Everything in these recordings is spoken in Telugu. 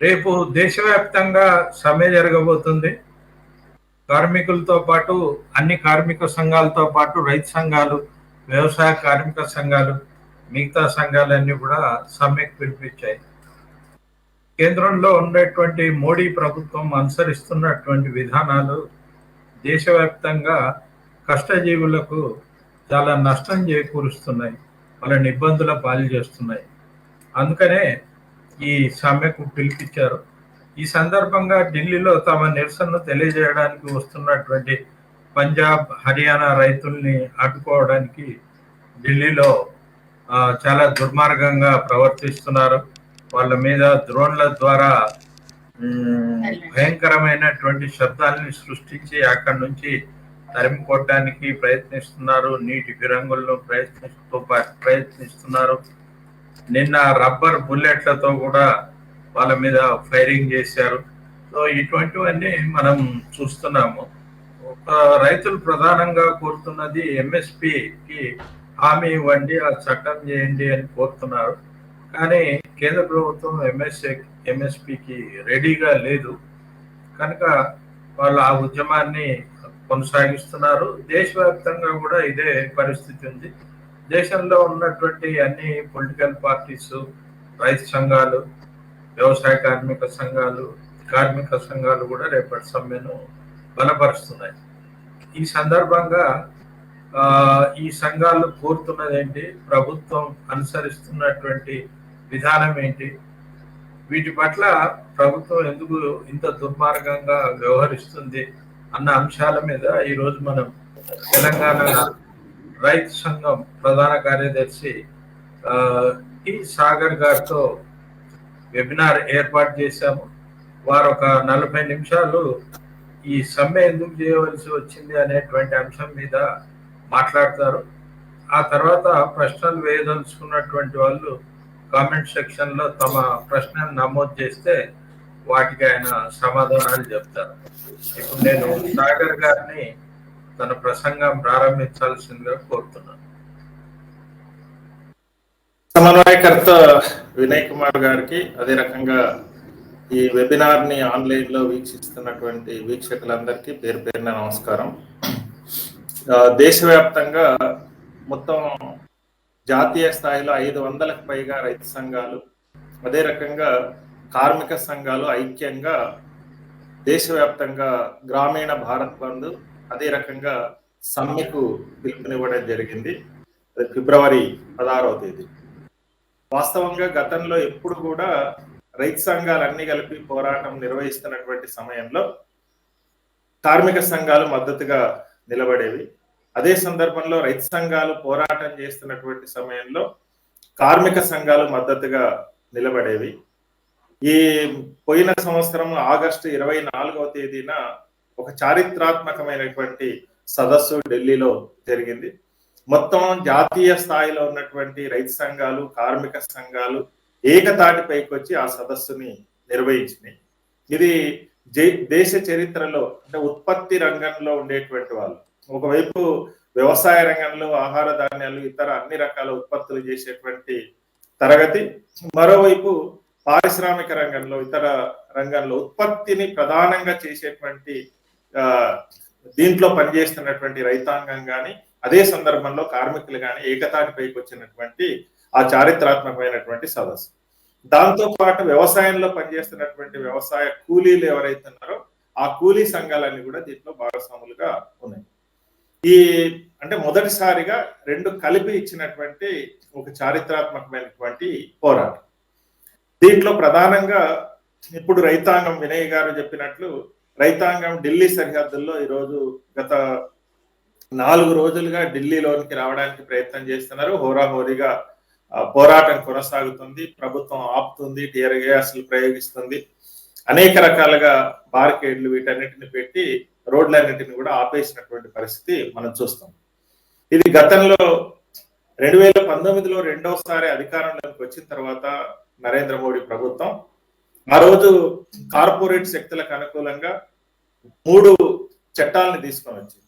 రేపు దేశవ్యాప్తంగా సమ్మె జరగబోతుంది. కార్మికులతో పాటు అన్ని కార్మిక సంఘాలతో పాటు రైతు సంఘాలు, వ్యవసాయ కార్మిక సంఘాలు, మిగతా సంఘాలన్నీ కూడా సమ్మెకు పిలిపించాయి. కేంద్రంలో ఉండేటువంటి మోడీ ప్రభుత్వం అనుసరిస్తున్నటువంటి విధానాలు దేశవ్యాప్తంగా కష్టజీవులకు చాలా నష్టం చేకూరుస్తున్నాయి, వాళ్ళని ఇబ్బందుల పాలు చేస్తున్నాయి. అందుకనే ఈ సమ్మెకు పిలిపించారు. ఈ సందర్భంగా ఢిల్లీలో తమ నిరసనను తెలియజేయడానికి వస్తున్నటువంటి పంజాబ్, హర్యానా రైతుల్ని అడ్డుకోవడానికి ఢిల్లీలో చాలా దుర్మార్గంగా ప్రవర్తిస్తున్నారు. వాళ్ళ మీద డ్రోన్ల ద్వారా భయంకరమైనటువంటి శబ్దాలని సృష్టించి అక్కడి నుంచి తరిమి కొట్టడానికి ప్రయత్నిస్తున్నారు. నీటి ఫిరంగులను ప్రయత్నిస్తున్నారు. నిన్న రబ్బర్ బుల్లెట్లతో కూడా వాళ్ళ మీద ఫైరింగ్ చేశారు. సో ఇటువంటివన్నీ మనం చూస్తున్నాము. ఒక రైతులు ప్రధానంగా కోరుతున్నది ఎంఎస్పికి హామీ ఇవ్వండి, ఆ చట్టం చేయండి అని కోరుతున్నారు. కానీ కేంద్ర ప్రభుత్వం ఎంఎస్పికి రెడీగా లేదు కనుక వాళ్ళు ఆ ఉద్యమాన్ని కొనసాగిస్తున్నారు. దేశవ్యాప్తంగా కూడా ఇదే పరిస్థితి ఉంది. దేశంలో ఉన్నటువంటి అన్ని పొలిటికల్ పార్టీస్, రైతు సంఘాలు, వ్యవసాయ కార్మిక సంఘాలు కూడా రేపటి సమ్మెను బలపరుస్తున్నాయి. ఈ సందర్భంగా ఈ సంఘాలు కోరుతున్నది ఏంటి, ప్రభుత్వం అనుసరిస్తున్నటువంటి విధానం ఏంటి, వీటి పట్ల ప్రభుత్వం ఎందుకు ఇంత దుర్మార్గంగా వ్యవహరిస్తుంది అన్న అంశాల మీద ఈరోజు మనం తెలంగాణ రైతు సంఘం ప్రధాన కార్యదర్శి టి సాగర్ గారితో వెబినార్ ఏర్పాటు చేశాము. వారు ఒక 40 నిమిషాలు ఈ సమ్మె ఎందుకు చేయవలసి వచ్చింది అనేటువంటి అంశం మీద మాట్లాడతారు. ఆ తర్వాత ప్రశ్నలు వేయదలుచుకున్నటువంటి వాళ్ళు కామెంట్ సెక్షన్ లో తమ ప్రశ్నను నమోదు చేస్తే వాటికి ఆయన సమాధానాలు చెప్తారు. ఇప్పుడు నేను సాగర్ గారిని తన ప్రసంగం ప్రారంభించాల్సిందిగా కోరుతున్నాను. సమన్వయకర్త వినయ్ కుమార్ గారికి, అదే రకంగా ఈ వెబినార్ ని ఆన్లైన్ లో వీక్షిస్తున్నటువంటి వీక్షకులందరికీ పేరు పేరున నమస్కారం. దేశవ్యాప్తంగా మొత్తం జాతీయ స్థాయిలో 500కు పైగా రైతు సంఘాలు, అదే రకంగా కార్మిక సంఘాలు ఐక్యంగా దేశవ్యాప్తంగా గ్రామీణ భారత్ బంద్, అదే రకంగా సమ్మెకు పిలుపునివ్వడం జరిగింది. ఫిబ్రవరి 16వ తేదీ. వాస్తవంగా గతంలో ఎప్పుడు కూడా రైతు సంఘాలన్నీ కలిపి పోరాటం నిర్వహిస్తున్నటువంటి సమయంలో కార్మిక సంఘాలు మద్దతుగా నిలబడేవి. అదే సందర్భంలో రైతు సంఘాలు పోరాటం చేస్తున్నటువంటి సమయంలో కార్మిక సంఘాలు మద్దతుగా నిలబడేవి. ఈ పోయిన సంవత్సరం ఆగస్టు 24వ తేదీన ఒక చారిత్రాత్మకమైనటువంటి సదస్సు ఢిల్లీలో జరిగింది. మొత్తం జాతీయ స్థాయిలో ఉన్నటువంటి రైతు సంఘాలు, కార్మిక సంఘాలు ఏకతాటిపైకి వచ్చి ఆ సదస్సుని నిర్వహించినాయి. ఇది దేశ చరిత్రలో, అంటే ఉత్పత్తి రంగంలో ఉండేటువంటి వాళ్ళు, ఒకవైపు వ్యవసాయ రంగంలో ఆహార ధాన్యాలు, ఇతర అన్ని రకాల ఉత్పత్తులు చేసేటువంటి తరగతి, మరోవైపు పారిశ్రామిక రంగంలో, ఇతర రంగంలో ఉత్పత్తిని ప్రధానంగా చేసేటువంటి దీంట్లో పనిచేస్తున్నటువంటి రైతాంగం కానీ, అదే సందర్భంలో కార్మికులు కానీ ఏకతాటిపైకి వచ్చినటువంటి ఆ చారిత్రాత్మకమైనటువంటి సదస్సు. దాంతో పాటు వ్యవసాయంలో పనిచేస్తున్నటువంటి వ్యవసాయ కూలీలు ఎవరైతే ఉన్నారో ఆ కూలీ సంఘాలన్నీ కూడా దీంట్లో భాగస్వాములుగా ఉన్నాయి. ఈ అంటే మొదటిసారిగా రెండు కలిపి ఇచ్చినటువంటి ఒక చారిత్రాత్మకమైనటువంటి పోరాటం. దీంట్లో ప్రధానంగా ఇప్పుడు రైతాంగం, వినయ్ గారు చెప్పినట్లు రైతాంగం ఢిల్లీ సరిహద్దుల్లో ఈరోజు గత 4 రోజులుగా ఢిల్లీలోనికి రావడానికి ప్రయత్నం చేస్తున్నారు. హోరాహోరీగా పోరాటం కొనసాగుతుంది. ప్రభుత్వం ఆపుతుంది, టియర్ గ్యాస్లు ప్రయోగిస్తుంది, అనేక రకాలుగా బారికేడ్లు వీటన్నిటిని పెట్టి రోడ్లన్నింటిని కూడా ఆపేసినటువంటి పరిస్థితి మనం చూస్తాం. ఇది గతంలో 2019లో రెండోసారి అధికారంలోకి వచ్చిన తర్వాత నరేంద్ర మోడీ ప్రభుత్వం ఆ రోజు కార్పొరేట్ శక్తులకు అనుకూలంగా 3 చట్టాలను తీసుకొని వచ్చింది.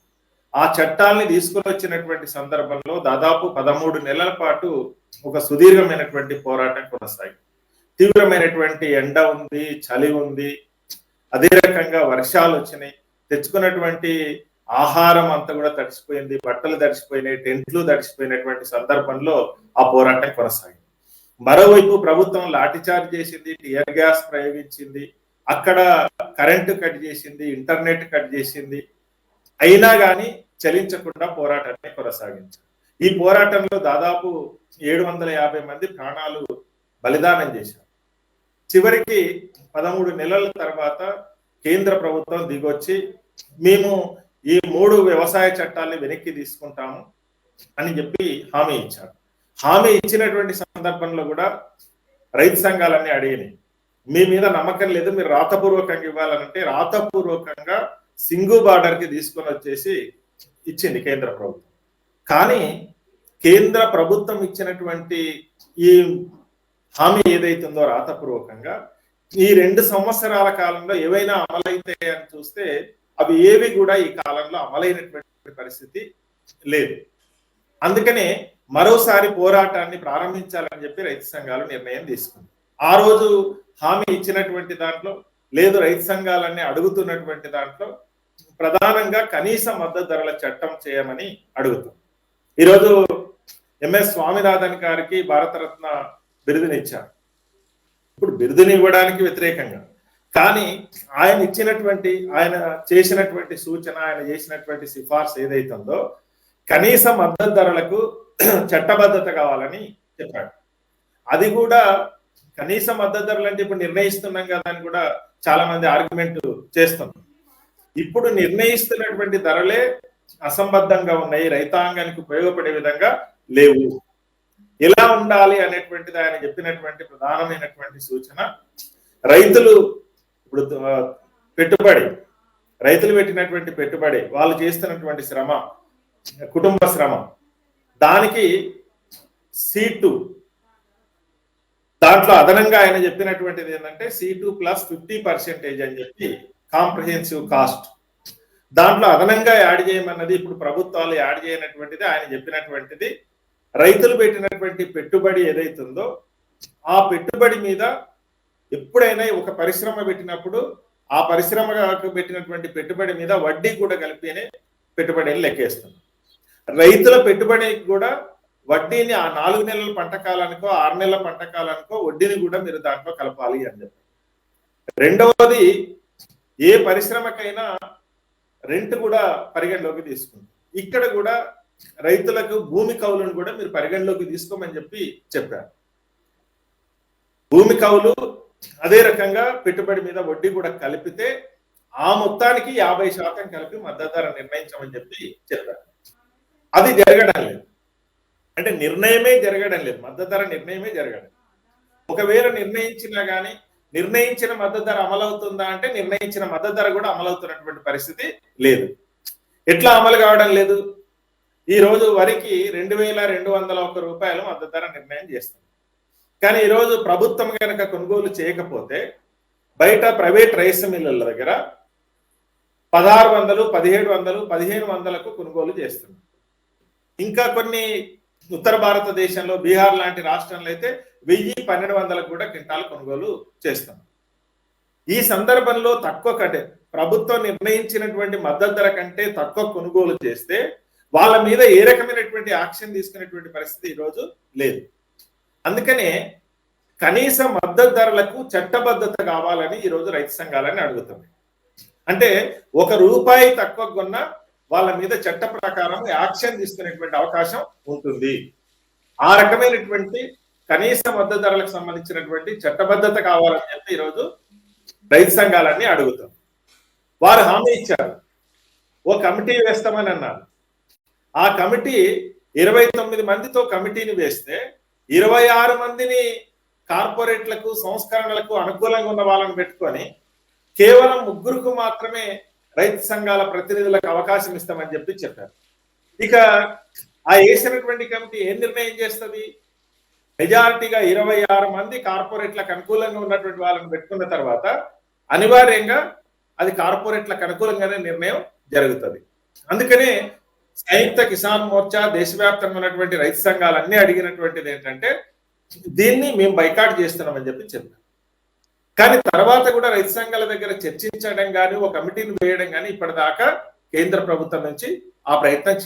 ఆ చట్టాలని తీసుకొని వచ్చినటువంటి సందర్భంలో దాదాపు 13 నెలల పాటు ఒక సుదీర్ఘమైనటువంటి పోరాటం కొనసాగింది. తీవ్రమైనటువంటి ఎండ ఉంది, చలి ఉంది, అదే రకంగా వర్షాలు వచ్చినాయి, తెచ్చుకున్నటువంటి ఆహారం అంతా కూడా తడిసిపోయింది, బట్టలు తడిసిపోయినాయి, టెంట్లు తడిసిపోయినటువంటి సందర్భంలో ఆ పోరాటం కొనసాగింది. మరోవైపు ప్రభుత్వం లాఠీచార్జ్ చేసింది, టియర్ గ్యాస్ ప్రయోగించింది, అక్కడ కరెంటు కట్ చేసింది, ఇంటర్నెట్ కట్ చేసింది. అయినా కానీ చలించకుండా పోరాటాన్ని కొనసాగించారు. ఈ పోరాటంలో దాదాపు 750 మంది ప్రాణాలు బలిదానం చేశారు. చివరికి 13 నెలల తర్వాత కేంద్ర ప్రభుత్వం దిగొచ్చి మేము ఈ 3 వ్యవసాయ చట్టాలని వెనక్కి తీసుకుంటాము అని చెప్పి హామీ ఇచ్చారు. హామీ ఇచ్చినటువంటి సందర్భంలో కూడా రైతు సంఘాలన్నీ అడిగినాయి, మీ మీద నమ్మకం లేదు, మీరు రాతపూర్వకంగా ఇవ్వాలనంటే రాతపూర్వకంగా సింగు బార్డర్ కి తీసుకొని వచ్చేసి ఇచ్చింది కేంద్ర ప్రభుత్వం. కానీ కేంద్ర ప్రభుత్వం ఇచ్చినటువంటి ఈ హామీ ఏదైతుందో రాతపూర్వకంగా ఈ 2 సంవత్సరాల కాలంలో ఏవైనా అమలైతాయని చూస్తే అవి ఏవి కూడా ఈ కాలంలో అమలైనటువంటి పరిస్థితి లేదు. అందుకనే మరోసారి పోరాటాన్ని ప్రారంభించాలని చెప్పి రైతు సంఘాలు నిర్ణయం తీసుకుంది. ఆ రోజు హామీ ఇచ్చినటువంటి దాంట్లో లేదు, రైతు సంఘాలన్నీ అడుగుతున్నటువంటి దాంట్లో ప్రధానంగా కనీస మద్దతు ధరల చట్టం చేయమని అడుగుతాం. ఈరోజు ఎంఎస్ స్వామినాథన్ గారికి భారతరత్న బిరుదునిచ్చారు. ఇప్పుడు బిరుదుని ఇవ్వడానికి వ్యతిరేకంగా, కానీ ఆయన ఇచ్చినటువంటి, ఆయన చేసినటువంటి సూచన, ఆయన చేసినటువంటి సిఫార్సు ఏదైతుందో కనీస మద్దతు ధరలకు చట్టబద్ధత కావాలని చెప్పాడు. అది కూడా కనీస మద్దతు ధరలు అంటే ఇప్పుడు నిర్ణయిస్తున్నాం కదా అని కూడా చాలా మంది ఆర్గ్యుమెంట్ చేస్తున్నారు. ఇప్పుడు నిర్ణయిస్తున్నటువంటి ధరలే అసంబద్ధంగా ఉన్నాయి, రైతాంగానికి ఉపయోగపడే విధంగా లేవు. ఎలా ఉండాలి అనేటువంటిది ఆయన చెప్పినటువంటి ప్రధానమైనటువంటి సూచన, రైతులు ఇప్పుడు పెట్టుబడి, రైతులు పెట్టినటువంటి పెట్టుబడి, వాళ్ళు చేస్తున్నటువంటి శ్రమ, కుటుంబ శ్రమ, దానికి C2, దాంట్లో అదనంగా ఆయన చెప్పినటువంటిది ఏంటంటే C2 + 50% అని చెప్పి కాంప్రహెన్సివ్ కాస్ట్, దాంట్లో అదనంగా యాడ్ చేయమన్నది ఇప్పుడు ప్రభుత్వాలు యాడ్ చేయనటువంటిది ఆయన చెప్పినటువంటిది. రైతులు పెట్టినటువంటి పెట్టుబడి ఏదైతుందో ఆ పెట్టుబడి మీద ఎప్పుడైనా ఒక పరిశ్రమ పెట్టినప్పుడు ఆ పరిశ్రమకు పెట్టినటువంటి పెట్టుబడి మీద వడ్డీ కూడా కలిపినే పెట్టుబడిని లెక్కేస్తుంది. రైతుల పెట్టుబడికి కూడా వడ్డీని ఆ 4 నెలల పంట కాలానికో 6 నెలల పంట కాలానికో వడ్డీని కూడా మీరు దాంట్లో కలపాలి అని చెప్పి. రెండవది, ఏ పరిశ్రమకైనా రెంట్ కూడా పరిగణలోకి తీసుకుంది. ఇక్కడ కూడా రైతులకు భూమి కౌలును కూడా మీరు పరిగణలోకి తీసుకోమని చెప్పి చెప్పారు. భూమి కౌలు అదే రకంగా పెట్టుబడి మీద వడ్డీ కూడా కలిపితే ఆ మొత్తానికి 50% కలిపి మద్దతు ధర నిర్ణయించమని చెప్పి చెప్పారు. అది జరగడం లేదు, అంటే నిర్ణయమే జరగడం లేదు, మద్దతు ధర నిర్ణయమే జరగడం. ఒకవేళ నిర్ణయించినా కానీ నిర్ణయించిన మద్దతు ధర అమలవుతుందా అంటే నిర్ణయించిన మద్దతు ధర కూడా అమలవుతున్నటువంటి పరిస్థితి లేదు. ఎట్లా అమలు కావడం లేదు? ఈ రోజు వరికి 2201 రూపాయలు మద్దతు ధర నిర్ణయం చేస్తుంది. కానీ ఈరోజు ప్రభుత్వం కనుక కొనుగోలు చేయకపోతే బయట ప్రైవేట్ రైస్ మిల్లుల దగ్గర 1600, 1700, 1500కు కొనుగోలు చేస్తుంది. ఇంకా కొన్ని ఉత్తర భారతదేశంలో బీహార్ లాంటి రాష్ట్రంలో అయితే 1000-1200 కూడా క్వింటాలు కొనుగోలు చేస్తాం. ఈ సందర్భంలో తక్కువ కంటే ప్రభుత్వం నిర్ణయించినటువంటి మద్దతు ధర కంటే తక్కువ కొనుగోలు చేస్తే వాళ్ళ మీద ఏ రకమైనటువంటి యాక్షన్ తీసుకునేటువంటి పరిస్థితి ఈరోజు లేదు. అందుకనే కనీస మద్దతు ధరలకు చట్టబద్ధత కావాలని ఈరోజు రైతు సంఘాలని అడుగుతుంది. అంటే ₹1 తక్కువ కొన్న వాళ్ళ మీద చట్ట ప్రకారం యాక్షన్ తీసుకునేటువంటి అవకాశం ఉంటుంది. ఆ రకమైనటువంటి కనీస మద్దతు ధరలకు సంబంధించినటువంటి చట్టబద్ధత కావాలని చెప్పి ఈరోజు రైతు సంఘాలన్నీ అడుగుతాం. వారు హామీ ఇచ్చారు, ఓ కమిటీ వేస్తామని అన్నారు. ఆ కమిటీ 29 మందితో కమిటీని వేస్తే 26 మందిని కార్పొరేట్లకు, సంస్కరణలకు అనుకూలంగా ఉన్న వాళ్ళని పెట్టుకొని కేవలం 3కు మాత్రమే రైతు సంఘాల ప్రతినిధులకు అవకాశం ఇస్తామని చెప్పి చెప్పారు. ఇక ఆ వేసినటువంటి కమిటీ ఏం నిర్ణయం చేస్తుంది? మెజారిటీగా 26 మంది కార్పొరేట్లకు అనుకూలంగా ఉన్నటువంటి వాళ్ళని పెట్టుకున్న తర్వాత అనివార్యంగా అది కార్పొరేట్లకు అనుకూలంగానే నిర్ణయం జరుగుతుంది. అందుకనే సంయుక్త కిసాన్ మోర్చా, దేశవ్యాప్తంగా ఉన్నటువంటి రైతు సంఘాలన్నీ అడిగినటువంటిది ఏంటంటే దీన్ని మేము బైకాట్ చేస్తున్నామని చెప్పారు. కానీ తర్వాత కూడా రైతు సంఘాల దగ్గర చర్చించడం కానీ ఒక కమిటీని వేయడం కానీ ఇప్పటిదాకా కేంద్ర ప్రభుత్వం నుంచి ఆ ప్రయత్నం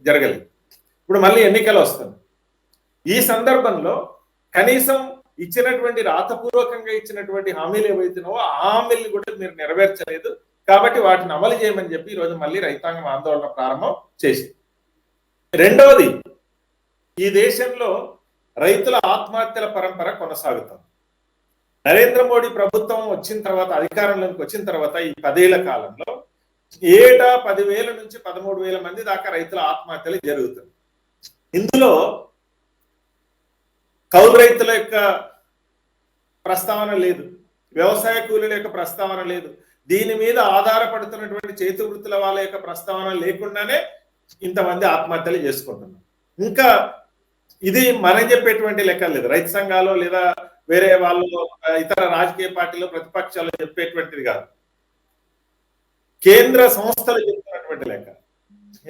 జరగలేదు. ఇప్పుడు మళ్ళీ ఎన్నికలు వస్తుంది. ఈ సందర్భంలో కనీసం ఇచ్చినటువంటి రాతపూర్వకంగా ఇచ్చినటువంటి హామీలు ఏవైతున్నావో ఆ హామీలు కూడా మీరు నెరవేర్చలేదు. కాబట్టి వాటిని అమలు చేయమని చెప్పి ఈరోజు మళ్ళీ రైతాంగం ఆందోళన ప్రారంభం చేసింది. రెండవది, ఈ దేశంలో రైతుల ఆత్మహత్యల పరంపర కొనసాగుతుంది. నరేంద్ర మోడీ ప్రభుత్వం వచ్చిన తర్వాత, అధికారంలోకి వచ్చిన తర్వాత ఈ 10 ఏళ్ల కాలంలో ఏటా 10,000 నుంచి 13,000 మంది దాకా రైతుల ఆత్మహత్యలు జరుగుతుంది. ఇందులో కౌలు రైతుల యొక్క ప్రస్తావన లేదు, వ్యవసాయ కూలీల యొక్క ప్రస్తావన లేదు, దీని మీద ఆధారపడుతున్నటువంటి చేతి వృత్తుల వాళ్ళ యొక్క ప్రస్తావన లేకుండానే ఇంతమంది ఆత్మహత్యలు చేసుకుంటున్నారు. ఇంకా ఇది మనం చెప్పేటువంటి లెక్క లేదు, రైతు సంఘాలు లేదా వేరే వాళ్ళు ఇతర రాజకీయ పార్టీలు ప్రతిపక్షాలు చెప్పేటువంటిది కాదు, కేంద్ర సంస్థలు చెప్తున్నటువంటి లెక్క,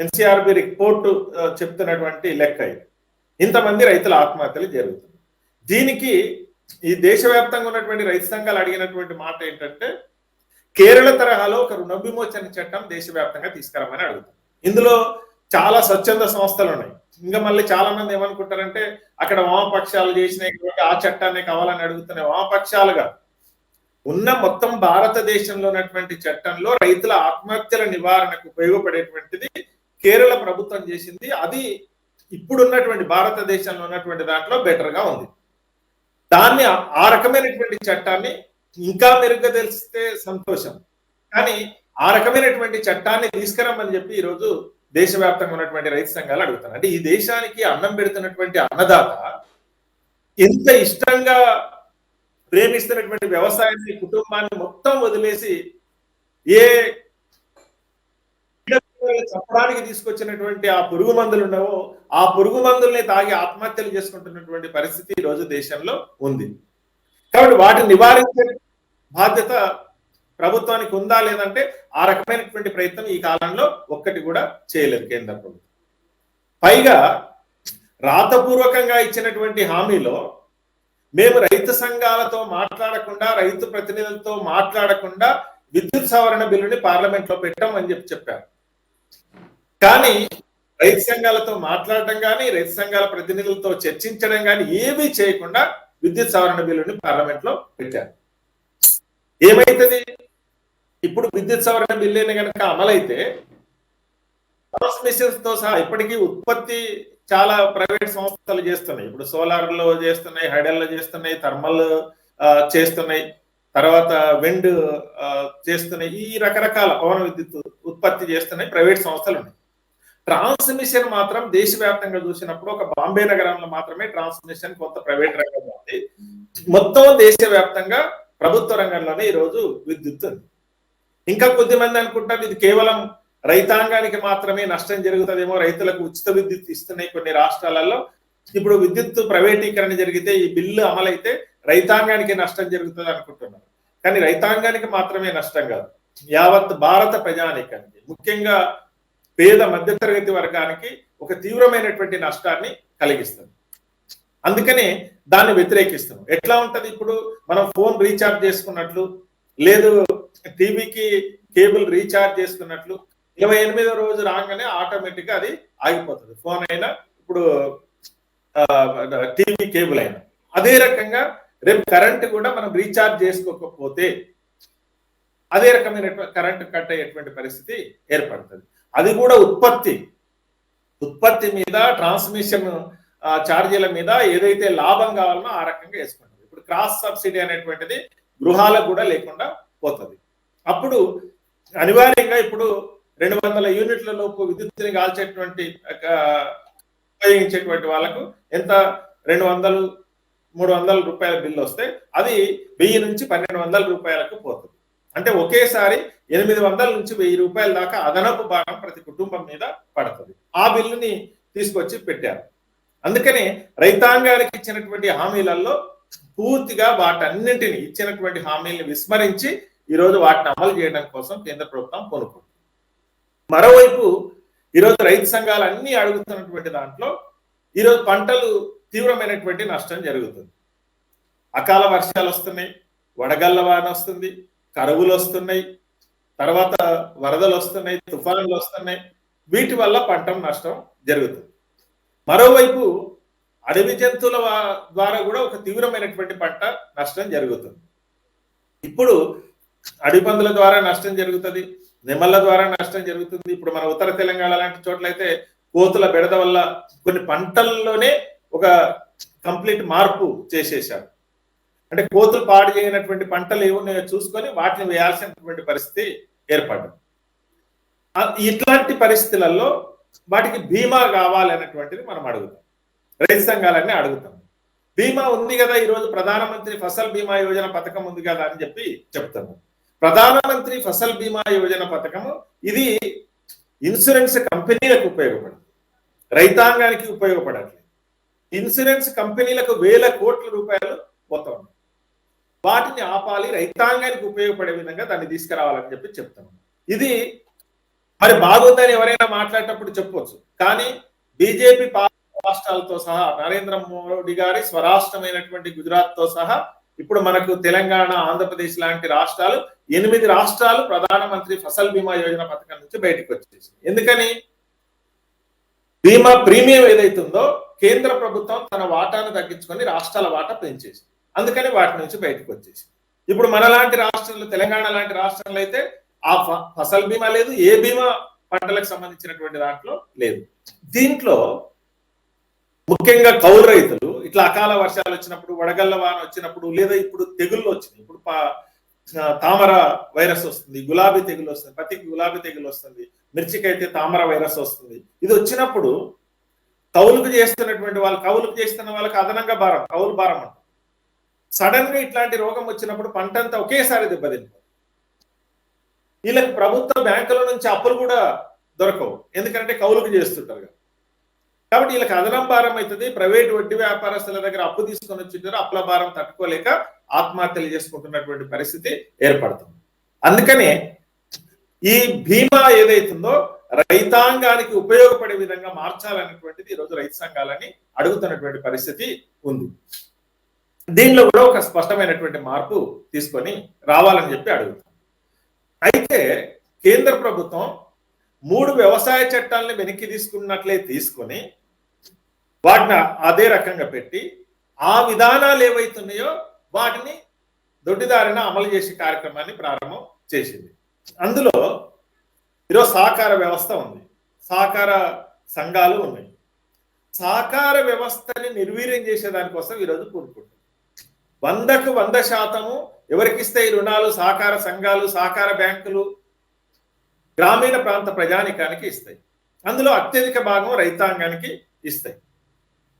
ఎన్సీఆర్బి రిపోర్టు చెప్తున్నటువంటి లెక్క. ఇది ఇంతమంది రైతుల ఆత్మహత్యలు జరుగుతుంది. దీనికి ఈ దేశవ్యాప్తంగా ఉన్నటువంటి రైతు సంఘాలు అడిగినటువంటి మాట ఏంటంటే, కేరళ తరహాలో ఒక రుణ విమోచన చట్టం దేశవ్యాప్తంగా తీసుకురామని అడుగుతారు. ఇందులో చాలా స్వచ్ఛంద సంస్థలు ఉన్నాయి. ఇంకా మళ్ళీ చాలా మంది ఏమనుకుంటారంటే అక్కడ వామపక్షాలు చేసినాయి ఆ చట్టాన్ని కావాలని అడుగుతున్నాయి. వామపక్షాలుగా ఉన్న మొత్తం భారతదేశంలో ఉన్నటువంటి చట్టంలో రైతుల ఆత్మహత్యల నివారణకు ఉపయోగపడేటువంటిది కేరళ ప్రభుత్వం చేసింది. అది ఇప్పుడున్నటువంటి భారతదేశంలో ఉన్నటువంటి దాంట్లో బెటర్ గా ఉంది. దాన్ని ఆ రకమైనటువంటి చట్టాన్ని ఇంకా మెరుగ్గా తెలిస్తే సంతోషం, కానీ ఆ రకమైనటువంటి చట్టాన్ని తీసుకురమ్మని చెప్పి ఈరోజు దేశవ్యాప్తంగా ఉన్నటువంటి రైతు సంఘాలు అడుగుతారు. అంటే ఈ దేశానికి అన్నం పెడుతున్నటువంటి అన్నదాత ఎంత ఇష్టంగా ప్రేమిస్తున్నటువంటి వ్యవసాయాన్ని, కుటుంబాన్ని మొత్తం వదిలేసి ఏ చెప్పడానికి తీసుకొచ్చినటువంటి ఆ పురుగు మందులు ఉన్నావో ఆ పురుగు మందుల్ని తాగి ఆత్మహత్యలు చేసుకుంటున్నటువంటి పరిస్థితి ఈ రోజు దేశంలో ఉంది. కాబట్టి వాటిని నివారించే బాధ్యత ప్రభుత్వానికి ఉందా లేదంటే ఆ రకమైనటువంటి ప్రయత్నం ఈ కాలంలో ఒక్కటి కూడా చేయలేదు కేంద్ర ప్రభుత్వం. పైగా రాతపూర్వకంగా ఇచ్చినటువంటి హామీలో మేము రైతు సంఘాలతో మాట్లాడకుండా, రైతు ప్రతినిధులతో మాట్లాడకుండా విద్యుత్ సవరణ బిల్లుని పార్లమెంట్ లో పెట్టామని చెప్పారు. కానీ రైతు సంఘాలతో మాట్లాడటం కానీ, రైతు సంఘాల ప్రతినిధులతో చర్చించడం కానీ ఏమీ చేయకుండా విద్యుత్ సవరణ బిల్లుని పార్లమెంట్ లో పెట్టారు. ఏమైతుంది? ఇప్పుడు విద్యుత్ సవరణ బిల్లుని కనుక అమలైతే ట్రాన్స్మిషన్స్ తో సహా ఇప్పటికీ ఉత్పత్తి చాలా ప్రైవేట్ సంస్థలు చేస్తున్నాయి. ఇప్పుడు సోలార్ లో చేస్తున్నాయి, హైడల్ చేస్తున్నాయి, థర్మల్ చేస్తున్నాయి, తర్వాత విండ్ చేస్తున్నాయి, ఈ రకరకాల పవన విద్యుత్ ఉత్పత్తి చేస్తున్నాయి ప్రైవేట్ సంస్థలు ఉన్నాయి. ట్రాన్స్మిషన్ మాత్రం దేశవ్యాప్తంగా చూసినప్పుడు ఒక బాంబే నగరంలో మాత్రమే ట్రాన్స్మిషన్ కొంత ప్రైవేట్ రంగంలో ఉంది. మొత్తం దేశవ్యాప్తంగా ప్రభుత్వ రంగంలోనే ఈరోజు విద్యుత్ ఉంది. ఇంకా కొద్దిమంది అనుకుంటారు ఇది కేవలం రైతాంగానికి మాత్రమే నష్టం జరుగుతుందేమో, రైతులకు ఉచిత విద్యుత్ ఇస్తున్నాయి కొన్ని రాష్ట్రాలలో, ఇప్పుడు విద్యుత్ ప్రైవేటీకరణ జరిగితే ఈ బిల్లు అమలైతే రైతాంగానికి నష్టం జరుగుతుంది అనుకుంటున్నారు. కానీ రైతాంగానికి మాత్రమే నష్టం కాదు, యావత్ భారత ప్రజానీకానికి, ముఖ్యంగా పేద మధ్యతరగతి వర్గానికి ఒక తీవ్రమైనటువంటి నష్టాన్ని కలిగిస్తుంది. అందుకనే దాన్ని వ్యతిరేకిస్తున్నాం. ఎట్లా ఉంటది? ఇప్పుడు మనం ఫోన్ రీఛార్జ్ చేసుకున్నట్లు, లేదు టీవీకి కేబుల్ రీఛార్జ్ చేసుకున్నట్లు 28వ రోజు రాగానే ఆటోమేటిక్ గా అది ఆగిపోతుంది. ఫోన్ అయినా, ఇప్పుడు టీవీ కేబుల్ అయినా. అదే రకంగా రేపు కరెంట్ కూడా మనం రీఛార్జ్ చేసుకోకపోతే అదే రకమైన కరెంట్ కట్ అయ్యేటువంటి పరిస్థితి ఏర్పడుతుంది. అది కూడా ఉత్పత్తి మీద, ట్రాన్స్మిషన్ ఛార్జీల మీద ఏదైతే లాభం కావాలనో ఆ రకంగా వేసుకుంటుంది. ఇప్పుడు క్రాస్ సబ్సిడీ అనేటువంటిది గృహాలకు కూడా లేకుండా పోతుంది. అప్పుడు అనివార్యంగా ఇప్పుడు 200 యూనిట్ల లోపు విద్యుత్తుని కాల్చేటువంటి ఉపయోగించేటువంటి వాళ్ళకు ఎంత 200-300 రూపాయల బిల్లు వస్తే అది 1000 నుంచి 1200 రూపాయలకు పోతుంది. అంటే ఒకేసారి 800 నుంచి 1000 రూపాయల దాకా అదనపు భాగం ప్రతి కుటుంబం మీద పడుతుంది. ఆ బిల్లుని తీసుకొచ్చి పెట్టారు. అందుకనే రైతాంగానికి ఇచ్చినటువంటి హామీలలో పూర్తిగా వాటన్నింటినీ ఇచ్చినటువంటి హామీలను విస్మరించి ఈరోజు వాటిని అమలు చేయడం కోసం కేంద్ర ప్రభుత్వం పూనుకుంటుంది. మరోవైపు ఈరోజు రైతు సంఘాలు అన్ని అడుగుతున్నటువంటి దాంట్లో ఈరోజు పంటలు తీవ్రమైనటువంటి నష్టం జరుగుతుంది. అకాల వర్షాలు వస్తున్నాయి, వడగళ్ల వాన వస్తుంది, కరువులు వస్తున్నాయి, తర్వాత వరదలు వస్తున్నాయి, తుఫానులు వస్తున్నాయి. వీటి వల్ల పంట నష్టం జరుగుతుంది. మరోవైపు అడవి జంతువుల ద్వారా కూడా ఒక తీవ్రమైనటువంటి పంట నష్టం జరుగుతుంది. ఇప్పుడు అడవి పందుల ద్వారా నష్టం జరుగుతుంది, నెమళ్ళ ద్వారా నష్టం జరుగుతుంది. ఇప్పుడు మన ఉత్తర తెలంగాణ లాంటి చోట్లయితే కోతుల బెడద వల్ల కొన్ని పంటల్లోనే ఒక కంప్లీట్ మార్పు చేసేశారు. అంటే కోతులు పాడు చేయనటువంటి పంటలు ఏమున్నాయో చూసుకొని వాటిని వేయాల్సినటువంటి పరిస్థితి ఏర్పడ్డది. ఇట్లాంటి పరిస్థితులలో వాటికి బీమా కావాలనేటువంటిది మనం అడుగుతాం, రైతు సంఘాలన్నీ అడుగుతాం. బీమా ఉంది కదా, ఈరోజు ప్రధానమంత్రి ఫసల్ బీమా యోజన పథకం ఉంది కదా అని చెప్పి చెప్తాము. ప్రధానమంత్రి ఫసల్ బీమా యోజన పథకము ఇది ఇన్సూరెన్స్ కంపెనీలకు ఉపయోగపడుతుంది, రైతాంగానికి ఉపయోగపడట్లేదు. ఇన్సూరెన్స్ కంపెనీలకు వేల కోట్ల రూపాయలు పోతా ఉన్నాయి. వాటిని ఆపాలి, రైతాంగానికి ఉపయోగపడే విధంగా దాన్ని తీసుకురావాలని చెప్పి చెప్తాము. ఇది మరి బాగుందని ఎవరైనా మాట్లాడేటప్పుడు చెప్పవచ్చు, కానీ బీజేపీ రాష్ట్రాలతో సహా నరేంద్ర మోడీ గారి స్వరాష్ట్రమైనటువంటి గుజరాత్ తో సహా ఇప్పుడు మనకు తెలంగాణ, ఆంధ్రప్రదేశ్ లాంటి రాష్ట్రాలు 8 రాష్ట్రాలు ప్రధానమంత్రి ఫసల్ బీమా యోజన పథకం నుంచి బయటకు వచ్చేసి. ఎందుకని? బీమా ప్రీమియం ఏదైతుందో కేంద్ర ప్రభుత్వం తన వాటాను తగ్గించుకొని రాష్ట్రాల వాటా పెంచేసి, అందుకని వాటి నుంచి బయటకు వచ్చేసి. ఇప్పుడు మనలాంటి రాష్ట్రాలు, తెలంగాణ లాంటి రాష్ట్రాలు అయితే ఆ ఫసల్ బీమా లేదు, ఏ బీమా పంటలకు సంబంధించినటువంటి దాంట్లో లేదు. దీంట్లో ముఖ్యంగా కౌలు రైతులు ఇట్లా అకాల వర్షాలు వచ్చినప్పుడు, వడగళ్ల వాన వచ్చినప్పుడు, లేదా ఇప్పుడు తెగుళ్ళు వచ్చినాయి. ఇప్పుడు తామర వైరస్ వస్తుంది, గులాబీ తెగులు వస్తుంది, పత్తికి గులాబీ తెగులు వస్తుంది, మిర్చికి అయితే తామర వైరస్ వస్తుంది. ఇది వచ్చినప్పుడు కౌలుకు చేస్తున్నటువంటి వాళ్ళు, కౌలుకు చేస్తున్న వాళ్ళకి అదనంగా భారం, కౌలు భారం అంట. సడన్ గా ఇట్లాంటి రోగం వచ్చినప్పుడు పంట అంతా ఒకేసారి దెబ్బతింటుంది. వీళ్ళకి ప్రభుత్వ బ్యాంకుల నుంచి అప్పులు కూడా దొరకవు, ఎందుకంటే కౌలుకు చేస్తుంటారు కాబట్టి వీళ్ళకి అదనం భారం అవుతుంది. ప్రైవేట్ వడ్డీ వ్యాపారస్తుల దగ్గర అప్పు తీసుకొని వచ్చింటారు, అప్పుల భారం తట్టుకోలేక ఆత్మహత్యలు చేసుకుంటున్నటువంటి పరిస్థితి ఏర్పడుతుంది. అందుకనే ఈ బీమా ఏదైతుందో రైతాంగానికి ఉపయోగపడే విధంగా మార్చాలనేటువంటిది ఈరోజు రైతు సంఘాలని అడుగుతున్నటువంటి పరిస్థితి ఉంది. దీనిలో కూడా ఒక స్పష్టమైనటువంటి మార్పు తీసుకొని రావాలని చెప్పి అడుగుతాం. అయితే కేంద్ర ప్రభుత్వం 3 వ్యవసాయ చట్టాలని వెనక్కి తీసుకున్నట్లే తీసుకొని వాటిని అదే రకంగా పెట్టి ఆ విధానాలు ఏవైతున్నాయో వాటిని దొడ్డిదారిన అమలు చేసే కార్యక్రమాన్ని ప్రారంభం చేసింది. అందులో ఈరోజు సహకార వ్యవస్థ ఉంది, సహకార సంఘాలు ఉన్నాయి. సహకార వ్యవస్థని నిర్వీర్యం చేసేదానికోసం ఈరోజు కూరుకుంటుంది. 100కు 100% ఎవరికిస్తే ఈ రుణాలు సహకార సంఘాలు, సహకార బ్యాంకులు గ్రామీణ ప్రాంత ప్రజానికానికి ఇస్తాయి. అందులో అత్యధిక భాగం రైతాంగానికి ఇస్తాయి.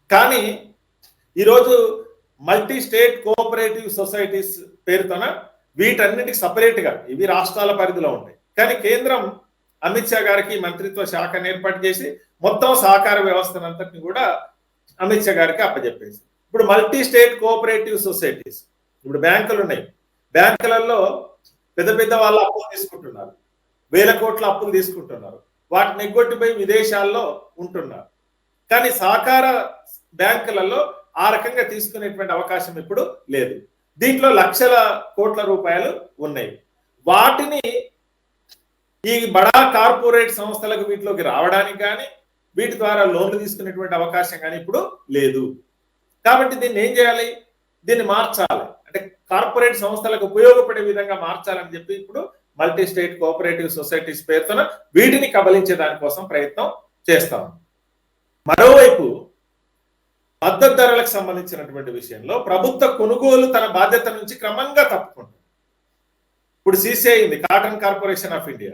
కానీ ఈరోజు మల్టీ స్టేట్ కోఆపరేటివ్ సొసైటీస్ పేరుతోన వీటన్నిటికి సపరేట్గా ఇవి రాష్ట్రాల పరిధిలో ఉంటాయి. కానీ కేంద్రం అమిత్ షా గారికి మంత్రిత్వ శాఖను ఏర్పాటు చేసి మొత్తం సహకార వ్యవస్థనంతటిని కూడా అమిత్ షా గారికి అప్పచెప్పేసి ఇప్పుడు మల్టీ స్టేట్ కోఆపరేటివ్ సొసైటీస్, ఇప్పుడు బ్యాంకులు ఉన్నాయి, బ్యాంకులలో పెద్ద పెద్ద వాళ్ళు అప్పులు తీసుకుంటున్నారు, వేల కోట్ల అప్పులు తీసుకుంటున్నారు, వాటిని ఎగ్గొట్టిపోయి విదేశాల్లో ఉంటున్నారు. కానీ సహకార బ్యాంకులలో ఆ రకంగా తీసుకునేటువంటి అవకాశం ఇప్పుడు లేదు. దీంట్లో లక్షల కోట్ల రూపాయలు ఉన్నాయి. వాటిని ఈ బడా కార్పొరేట్ సంస్థలకు వీటిలోకి రావడానికి కానీ వీటి ద్వారా లోన్లు తీసుకునేటువంటి అవకాశం కానీ ఇప్పుడు లేదు. కాబట్టి దీన్ని ఏం చేయాలి? దీన్ని మార్చాలి, అంటే కార్పొరేట్ సంస్థలకు ఉపయోగపడే విధంగా మార్చాలని చెప్పి ఇప్పుడు మల్టీ స్టేట్ కోఆపరేటివ్ సొసైటీస్ పేరుతో వీటిని కబలించే దానికోసం ప్రయత్నం చేస్తాం. మరోవైపు మద్దతు ధరలకు సంబంధించినటువంటి విషయంలో ప్రభుత్వ కొనుగోలు తన బాధ్యత నుంచి క్రమంగా తప్పుకుంటుంది. ఇప్పుడు సిసిఐ ఉంది, కాటన్ కార్పొరేషన్ ఆఫ్ ఇండియా,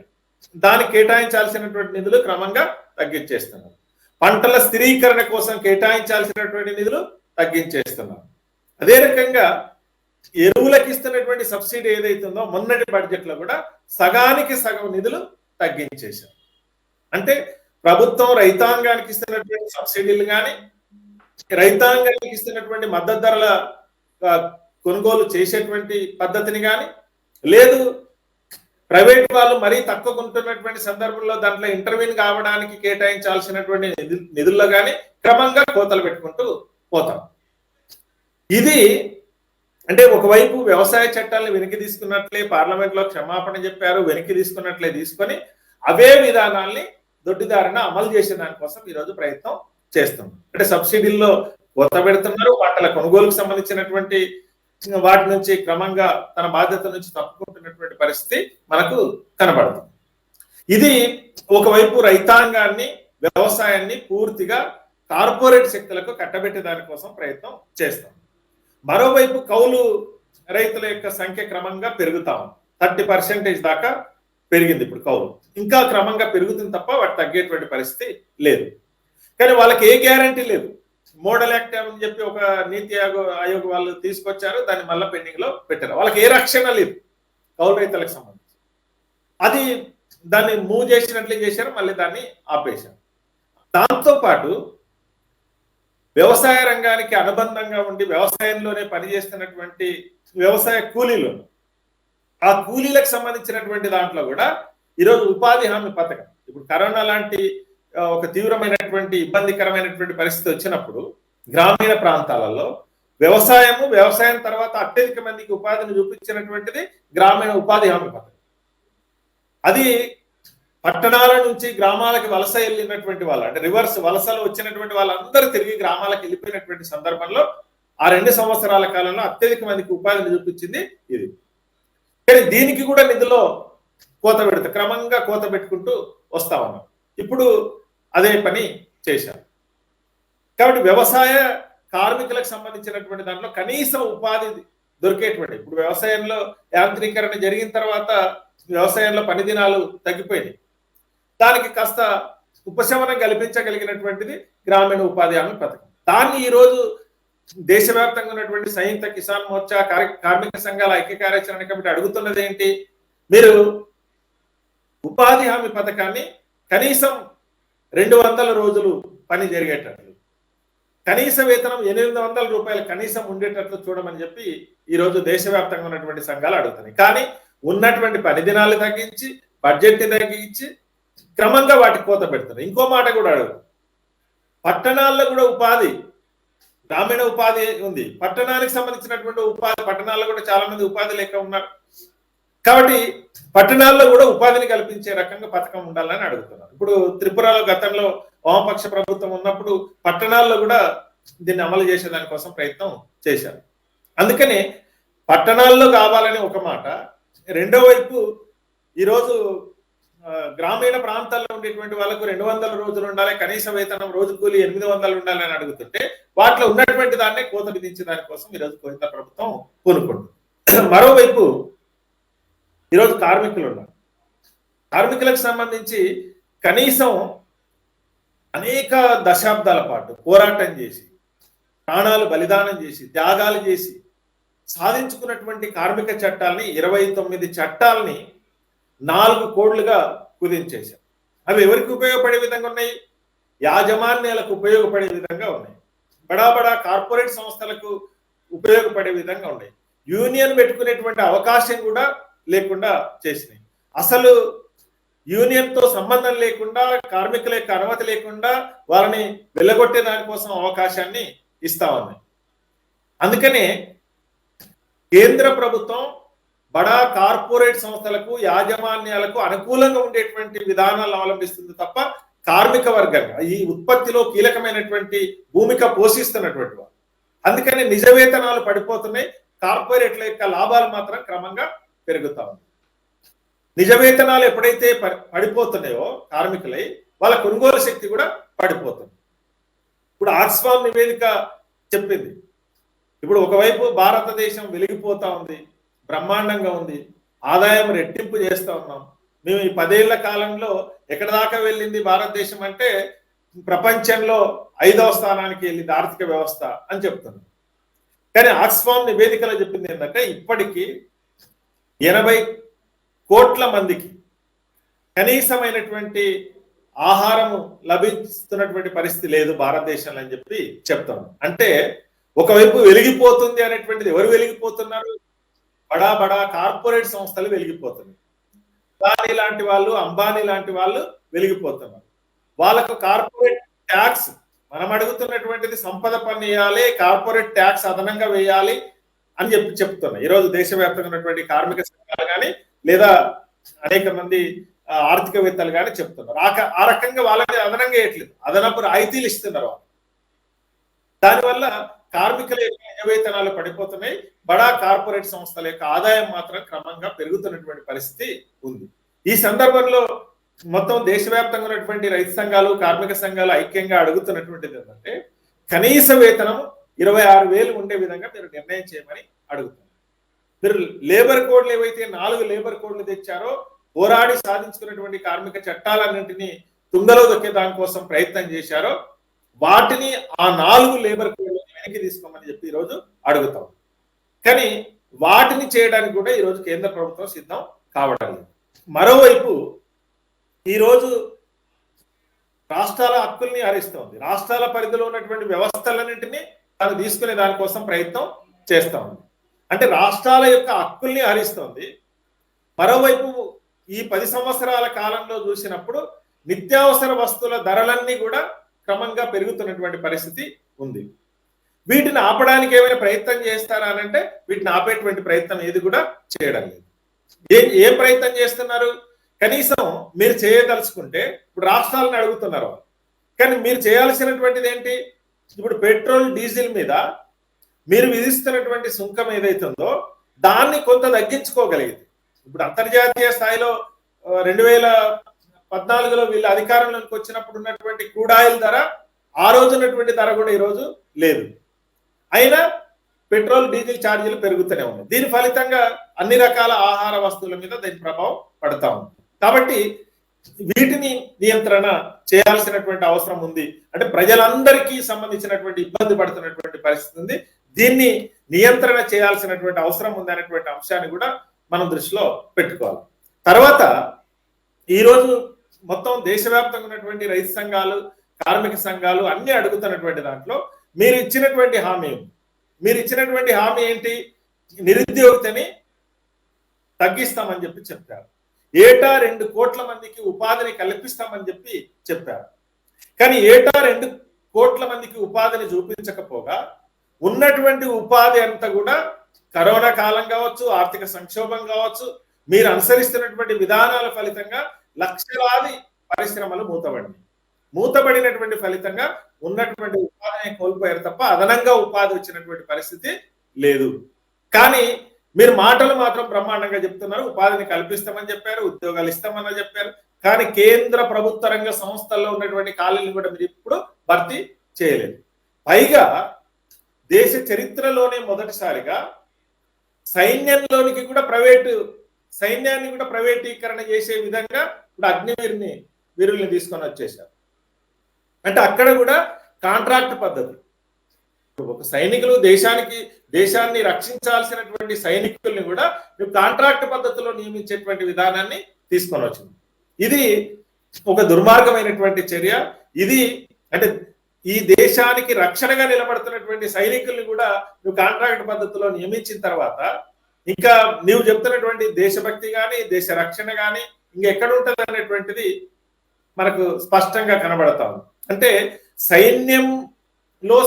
దానికి కేటాయించాల్సినటువంటి నిధులు క్రమంగా తగ్గించేస్తున్నారు. పంటల స్థిరీకరణ కోసం కేటాయించాల్సినటువంటి నిధులు తగ్గించేస్తున్నారు. అదే రకంగా ఎరువులకు ఇస్తున్నటువంటి సబ్సిడీ ఏదైతుందో మొన్నటి బడ్జెట్ లో కూడా సగానికి సగం నిధులు తగ్గించేశారు. అంటే ప్రభుత్వం రైతాంగానికి ఇస్తున్నటువంటి సబ్సిడీలు కానీ, రైతాంగానికి ఇస్తున్నటువంటి మద్దతు ధరల కొనుగోలు చేసేటువంటి పద్ధతిని కానీ, లేదు ప్రైవేట్ వాళ్ళు మరీ తక్కువ కొంటున్నటువంటి సందర్భంలో దాంట్లో ఇంటర్వ్యూన్ కావడానికి కేటాయించాల్సినటువంటి నిధుల్లో కానీ క్రమంగా కోతలు పెట్టుకుంటూ పోతాం. ఇది అంటే ఒకవైపు వ్యవసాయ చట్టాలను వెనక్కి తీసుకున్నట్లే పార్లమెంట్ లో క్షమాపణ చెప్పారు, వెనక్కి తీసుకున్నట్లే తీసుకొని అవే విధానాల్ని దొడ్డిదారిన అమలు చేసే దానికోసం ఈరోజు ప్రయత్నం చేస్తాం. అంటే సబ్సిడీల్లో కొత్త పెడుతున్నారు, పంటల కొనుగోలుకు సంబంధించినటువంటి వాటి నుంచి క్రమంగా తన బాధ్యత నుంచి తప్పుకుంటున్నటువంటి పరిస్థితి మనకు కనబడుతుంది. ఇది ఒకవైపు రైతాంగాన్ని వ్యవసాయాన్ని పూర్తిగా కార్పొరేట్ శక్తులకు కట్టబెట్టే దానికోసం ప్రయత్నం చేస్తాం. మరోవైపు కౌలు రైతుల యొక్క సంఖ్య క్రమంగా పెరుగుతా ఉంది. 30% దాకా పెరిగింది ఇప్పుడు కౌలు. ఇంకా క్రమంగా పెరుగుతుంది తప్ప వాటి తగ్గేటువంటి పరిస్థితి లేదు. కానీ వాళ్ళకి ఏ గ్యారంటీ లేదు. మోడల్ యాక్ట్ అని చెప్పి ఒక నీతి ఆయోగ్ వాళ్ళు తీసుకొచ్చారు, దాన్ని మళ్ళీ పెండింగ్ లో పెట్టారు. వాళ్ళకి ఏ రక్షణ లేదు కౌలు రైతులకు సంబంధించి. అది దాన్ని మూవ్ చేసినట్లే చేశారు, మళ్ళీ దాన్ని ఆపేశారు. దాంతో పాటు వ్యవసాయ రంగానికి అనుబంధంగా ఉండి వ్యవసాయంలోనే పనిచేస్తున్నటువంటి వ్యవసాయ కూలీలు, ఆ కూలీలకు సంబంధించినటువంటి దాంట్లో కూడా ఈరోజు ఉపాధి హామీ పథకం, ఇప్పుడు కరోనా లాంటి ఒక తీవ్రమైనటువంటి ఇబ్బందికరమైనటువంటి పరిస్థితి వచ్చినప్పుడు గ్రామీణ ప్రాంతాలలో వ్యవసాయం తర్వాత అత్యధిక మందికి ఉపాధిని చూపించినటువంటిది గ్రామీణ ఉపాధి హామీ పథకం. అది పట్టణాల నుంచి గ్రామాలకు వలస వెళ్ళినటువంటి వాళ్ళు, అంటే రివర్స్ వలసలు వచ్చినటువంటి వాళ్ళందరూ తిరిగి గ్రామాలకు వెళ్ళిపోయినటువంటి సందర్భంలో ఆ 2 సంవత్సరాల కాలంలో అత్యధిక మందికి ఉపాధిని చూపించింది ఇది. కానీ దీనికి కూడా నిధులో కోత క్రమంగా కోత పెట్టుకుంటూ వస్తా ఉన్నాం. ఇప్పుడు అదే పని చేశారు. కాబట్టి వ్యవసాయ కార్మికులకు సంబంధించినటువంటి దాంట్లో కనీసం ఉపాధి దొరికేటువంటి, ఇప్పుడు వ్యవసాయంలో యాంత్రీకరణ జరిగిన తర్వాత వ్యవసాయంలో పని దినాలు తగ్గిపోయినాయి. దానికి కాస్త ఉపశమనం కల్పించగలిగినటువంటిది గ్రామీణ ఉపాధి హామీ పథకం. దాన్ని ఈరోజు దేశవ్యాప్తంగా ఉన్నటువంటి సంయుక్త కిసాన్ మోర్చా, కార్మిక సంఘాల ఐక్య కార్యాచరణ కమిటీ అడుగుతున్నది ఏంటి? మీరు ఉపాధి హామీ పథకాన్ని కనీసం 200 రోజులు పని జరిగేటట్లు, కనీస వేతనం 800 రూపాయలు కనీసం ఉండేటట్లు చూడమని చెప్పి ఈరోజు దేశవ్యాప్తంగా ఉన్నటువంటి సంఘాలు అడుగుతున్నాయి. కానీ ఉన్నటువంటి పని దినాలు తగ్గించి, బడ్జెట్ని తగ్గించి క్రమంగా వాటి కోత పెడుతున్నారు. ఇంకో మాట కూడా అడుగు, పట్టణాల్లో కూడా ఉపాధి, గ్రామీణ ఉపాధి ఉంది, పట్టణానికి సంబంధించినటువంటి ఉపాధి, పట్టణాల్లో కూడా చాలా మంది ఉపాధి లేక ఉన్నారు. కాబట్టి పట్టణాల్లో కూడా ఉపాధిని కల్పించే రకంగా పథకం ఉండాలని అడుగుతున్నారు. ఇప్పుడు త్రిపురలో గతంలో వామపక్ష ప్రభుత్వం ఉన్నప్పుడు పట్టణాల్లో కూడా దీన్ని అమలు చేసే దానికోసం ప్రయత్నం చేశారు. అందుకని పట్టణాల్లో కావాలని ఒక మాట, రెండో వైపు ఈరోజు గ్రామీణ ప్రాంతాల్లో ఉండేటువంటి వాళ్ళకు 200 రోజులు ఉండాలి, కనీస వేతనం రోజు కూలి 800 ఉండాలని అడుగుతుంటే వాటిలో ఉన్నటువంటి దాన్నే కోత విధించే దానికోసం ఈరోజు కేంద్ర ప్రభుత్వం పూనుకుంటుంది. మరోవైపు ఈరోజు కార్మికులు ఉన్నారు. కార్మికులకు సంబంధించి కనీసం అనేక దశాబ్దాల పాటు పోరాటం చేసి, ప్రాణాలు బలిదానం చేసి, త్యాగాలు చేసి సాధించుకున్నటువంటి కార్మిక చట్టాలని 29 చట్టాలని 4 కోడ్లుగా కుదించేశారు. అవి ఎవరికి ఉపయోగపడే విధంగా ఉన్నాయి? యాజమాన్యాలకు ఉపయోగపడే విధంగా ఉన్నాయి, బడా కార్పొరేట్ సంస్థలకు ఉపయోగపడే విధంగా ఉన్నాయి. యూనియన్ పెట్టుకునేటువంటి అవకాశం కూడా లేకుండా చేసినాయి. అసలు యూనియన్ తో సంబంధం లేకుండా, కార్మికుల యొక్క అనుమతి లేకుండా వారిని వెళ్ళగొట్టే దానికోసం అవకాశాన్ని ఇస్తా ఉన్నాయి. అందుకనే కేంద్ర ప్రభుత్వం బడా కార్పొరేట్ సంస్థలకు, యాజమాన్యాలకు అనుకూలంగా ఉండేటువంటి విధానాలు అవలంబిస్తుంది తప్ప కార్మిక వర్గంగా ఈ ఉత్పత్తిలో కీలకమైనటువంటి భూమిక పోషిస్తున్నటువంటి వారు. అందుకని నిజ వేతనాలు పడిపోతున్నాయి, కార్పొరేట్ల యొక్క లాభాలు మాత్రం క్రమంగా పెరుగుతా ఉంది. నిజ వేతనాలు ఎప్పుడైతే పడిపోతున్నాయో కార్మికులై, వాళ్ళ కొనుగోలు శక్తి కూడా పడిపోతుంది. ఇప్పుడు ఆక్స్ఫామ్ నివేదిక చెప్పింది, ఇప్పుడు ఒకవైపు భారతదేశం వెలిగిపోతా ఉంది, బ్రహ్మాండంగా ఉంది, ఆదాయం రెట్టింపు చేస్తా ఉన్నాం. మేము ఈ 10 ఏళ్ల కాలంలో ఎక్కడ దాకా వెళ్ళింది భారతదేశం అంటే ప్రపంచంలో 5వ స్థానానికి వెళ్ళింది ఆర్థిక వ్యవస్థ అని చెప్తున్నాం. కానీ ఆక్స్ఫామ్ నివేదికలో చెప్పింది ఏంటంటే ఇప్పటికీ 80 కోట్ల మందికి కనీసమైనటువంటి ఆహారము లభిస్తున్నటువంటి పరిస్థితి లేదు భారతదేశంలో అని చెప్పి చెప్తాను. అంటే ఒకవైపు వెలిగిపోతుంది అనేటువంటిది, ఎవరు వెలిగిపోతున్నారు? బడా కార్పొరేట్ సంస్థలు వెలిగిపోతున్నాయి. అదానీ లాంటి వాళ్ళు, అంబానీ లాంటి వాళ్ళు వెలిగిపోతున్నారు. వాళ్ళకు కార్పొరేట్ ట్యాక్స్ మనం అడుగుతున్నటువంటిది సంపద పన్ను వేయాలి, కార్పొరేట్ ట్యాక్స్ అదనంగా వేయాలి అని చెప్తున్నాయి. ఈరోజు దేశవ్యాప్తంగా ఉన్నటువంటి కార్మిక సంఘాలు కానీ లేదా అనేక మంది ఆర్థికవేత్తలు కానీ చెప్తున్నారు. ఆ రకంగా వాళ్ళని అదనంగా వేయట్లేదు, అదనపు రాయితీలు ఇస్తున్నారు. దానివల్ల కార్మికుల యొక్క నిజ వేతనాలు పడిపోతున్నాయి, బడా కార్పొరేట్ సంస్థల యొక్క ఆదాయం మాత్రం క్రమంగా పెరుగుతున్నటువంటి పరిస్థితి ఉంది. ఈ సందర్భంలో మొత్తం దేశవ్యాప్తంగా ఉన్నటువంటి రైతు సంఘాలు, కార్మిక సంఘాలు ఐక్యంగా అడుగుతున్నటువంటిది ఏంటంటే కనీస వేతనం 26,000 ఉండే విధంగా మీరు నిర్ణయం చేయమని అడుగుతున్నారు. మీరు లేబర్ కోడ్లు ఏవైతే 4 లేబర్ కోడ్లు తెచ్చారో, పోరాడి సాధించుకున్నటువంటి కార్మిక చట్టాలన్నింటినీ తుంగలో దొక్కే దానికోసం ప్రయత్నం చేశారో, వాటిని ఆ 4 లేబర్ కోడ్లు వెనక్కి తీసుకోమని చెప్పి ఈరోజు అడుగుతాం. కానీ వాటిని చేయడానికి కూడా ఈరోజు కేంద్ర ప్రభుత్వం సిద్ధం కావడం లేదు. మరోవైపు ఈరోజు రాష్ట్రాల హక్కుల్ని హరిస్తోంది, రాష్ట్రాల పరిధిలో ఉన్నటువంటి వ్యవస్థలన్నింటినీ తాను తీసుకునే దానికోసం ప్రయత్నం చేస్తా ఉంది. అంటే రాష్ట్రాల యొక్క హక్కుల్ని హరిస్తోంది. మరోవైపు ఈ 10 సంవత్సరాల కాలంలో చూసినప్పుడు నిత్యావసర వస్తువుల ధరలన్నీ కూడా క్రమంగా పెరుగుతున్నటువంటి పరిస్థితి ఉంది. వీటిని ఆపడానికి ఏమైనా ప్రయత్నం చేస్తారా అంటే వీటిని ఆపేటువంటి ప్రయత్నం ఏది కూడా చేయడం లేదు. ఏం ప్రయత్నం చేస్తున్నారు? కనీసం మీరు చేయదలుచుకుంటే ఇప్పుడు రాష్ట్రాలను అడుగుతున్నారు, కానీ మీరు చేయాల్సినటువంటిది ఏంటి? ఇప్పుడు పెట్రోల్ డీజిల్ మీద మీరు విధిస్తున్నటువంటి సుంకం ఏదైతుందో దాన్ని కొంత తగ్గించుకోగలిగింది. ఇప్పుడు అంతర్జాతీయ స్థాయిలో 2014లో వీళ్ళ అధికారంలోకి వచ్చినప్పుడు ఉన్నటువంటి క్రూడ్ ఆయిల్ ధర ఆ రోజు ఉన్నటువంటి ధర కూడా ఈరోజు లేదు. అయినా పెట్రోల్ డీజిల్ ఛార్జీలు పెరుగుతూనే ఉన్నాయి. దీని ఫలితంగా అన్ని రకాల ఆహార వస్తువుల మీద దీని ప్రభావం పడతా ఉంది. కాబట్టి వీటిని నియంత్రణ చేయాల్సినటువంటి అవసరం ఉంది. అంటే ప్రజలందరికీ సంబంధించినటువంటి ఇబ్బంది పడుతున్నటువంటి పరిస్థితి ఉంది. దీన్ని నియంత్రణ చేయాల్సినటువంటి అవసరం ఉంది అనేటువంటి అంశాన్ని కూడా మనం దృష్టిలో పెట్టుకోవాలి. తర్వాత ఈరోజు మొత్తం దేశవ్యాప్తంగా ఉన్నటువంటి రైతు సంఘాలు, కార్మిక సంఘాలు అన్ని అడుగుతున్నటువంటి దాంట్లో మీరు ఇచ్చినటువంటి హామీ ఏంటి? నిరుద్యోగితని తగ్గిస్తామని చెప్పి చెప్పారు. ఏటా 2 కోట్ల మందికి ఉపాధిని కల్పిస్తామని చెప్పి చెప్పారు. కానీ ఏటా 2 కోట్ల మందికి ఉపాధిని చూపించకపోగా ఉన్నటువంటి ఉపాధి అంతా కూడా కరోనా కాలం కావచ్చు, ఆర్థిక సంక్షోభం కావచ్చు, మీరు అనుసరిస్తున్నటువంటి విధానాల ఫలితంగా లక్షలాది పరిశ్రమలు మూతబడినటువంటి ఫలితంగా ఉన్నటువంటి ఉపాధిని కోల్పోయారు తప్ప అదనంగా ఉపాధి వచ్చినటువంటి పరిస్థితి లేదు. కానీ మీరు మాటలు మాత్రం బ్రహ్మాండంగా చెప్తున్నారు, ఉపాధిని కల్పిస్తామని చెప్పారు, ఉద్యోగాలు ఇస్తామని చెప్పారు. కానీ కేంద్ర ప్రభుత్వ రంగ సంస్థల్లో ఉన్నటువంటి ఖాళీలను కూడా మీరు ఇప్పుడు భర్తీ చేయలేదు. పైగా దేశ చరిత్రలోనే మొదటిసారిగా సైన్యాన్ని కూడా ప్రైవేటీకరణ చేసే విధంగా ఇప్పుడు వీరుల్ని తీసుకొని వచ్చేసారు. అంటే అక్కడ కూడా కాంట్రాక్ట్ పద్ధతి. ఒక సైనికులు దేశాన్ని రక్షించాల్సినటువంటి సైనికుల్ని కూడా కాంట్రాక్ట్ పద్ధతిలో నియమించేటువంటి విధానాన్ని తీసుకొని వచ్చింది. ఇది ఒక దుర్మార్గమైనటువంటి చర్య. ఇది అంటే ఈ దేశానికి రక్షణగా నిలబడుతున్నటువంటి సైనికుల్ని కూడా నువ్వు కాంట్రాక్ట్ పద్ధతిలో నియమించిన తర్వాత ఇంకా నీవు చెప్తున్నటువంటి దేశభక్తి కానీ, దేశ రక్షణ కానీ ఇంకెక్కడ ఉంటుంది అనేటువంటిది మనకు స్పష్టంగా కనబడతాం. అంటే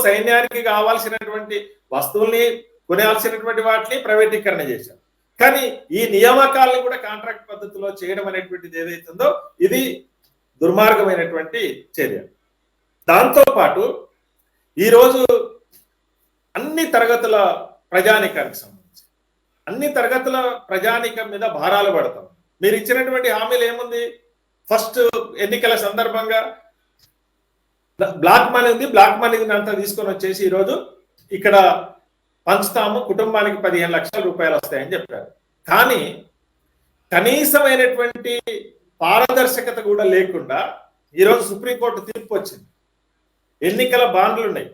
సైన్యానికి కావాల్సినటువంటి వస్తువుల్ని కొనాల్సినటువంటి వాటిని ప్రైవేటీకరణ చేశారు. కానీ ఈ నియామకాలను కూడా కాంట్రాక్ట్ పద్ధతిలో చేయడం అనేటువంటిది ఏదైతుందో ఇది దుర్మార్గమైనటువంటి చర్య. దాంతో పాటు ఈరోజు అన్ని తరగతుల ప్రజానికానికి సంబంధించి అన్ని తరగతుల ప్రజానికం మీద భారాలు పడతాం. మీరు ఇచ్చినటువంటి హామీలు ఏముంది? ఫస్ట్ ఎన్నికల సందర్భంగా బ్లాక్ మనీ ఉంది, బ్లాక్ మనీని అంతా తీసుకొని వచ్చేసి ఈరోజు ఇక్కడ పంచుతాము, కుటుంబానికి 15 లక్షల రూపాయలు వస్తాయని చెప్పారు. కానీ కనీసమైనటువంటి పారదర్శకత కూడా లేకుండా ఈరోజు సుప్రీంకోర్టు తీర్పు వచ్చింది. ఎన్నికల బాండ్లు ఉన్నాయి.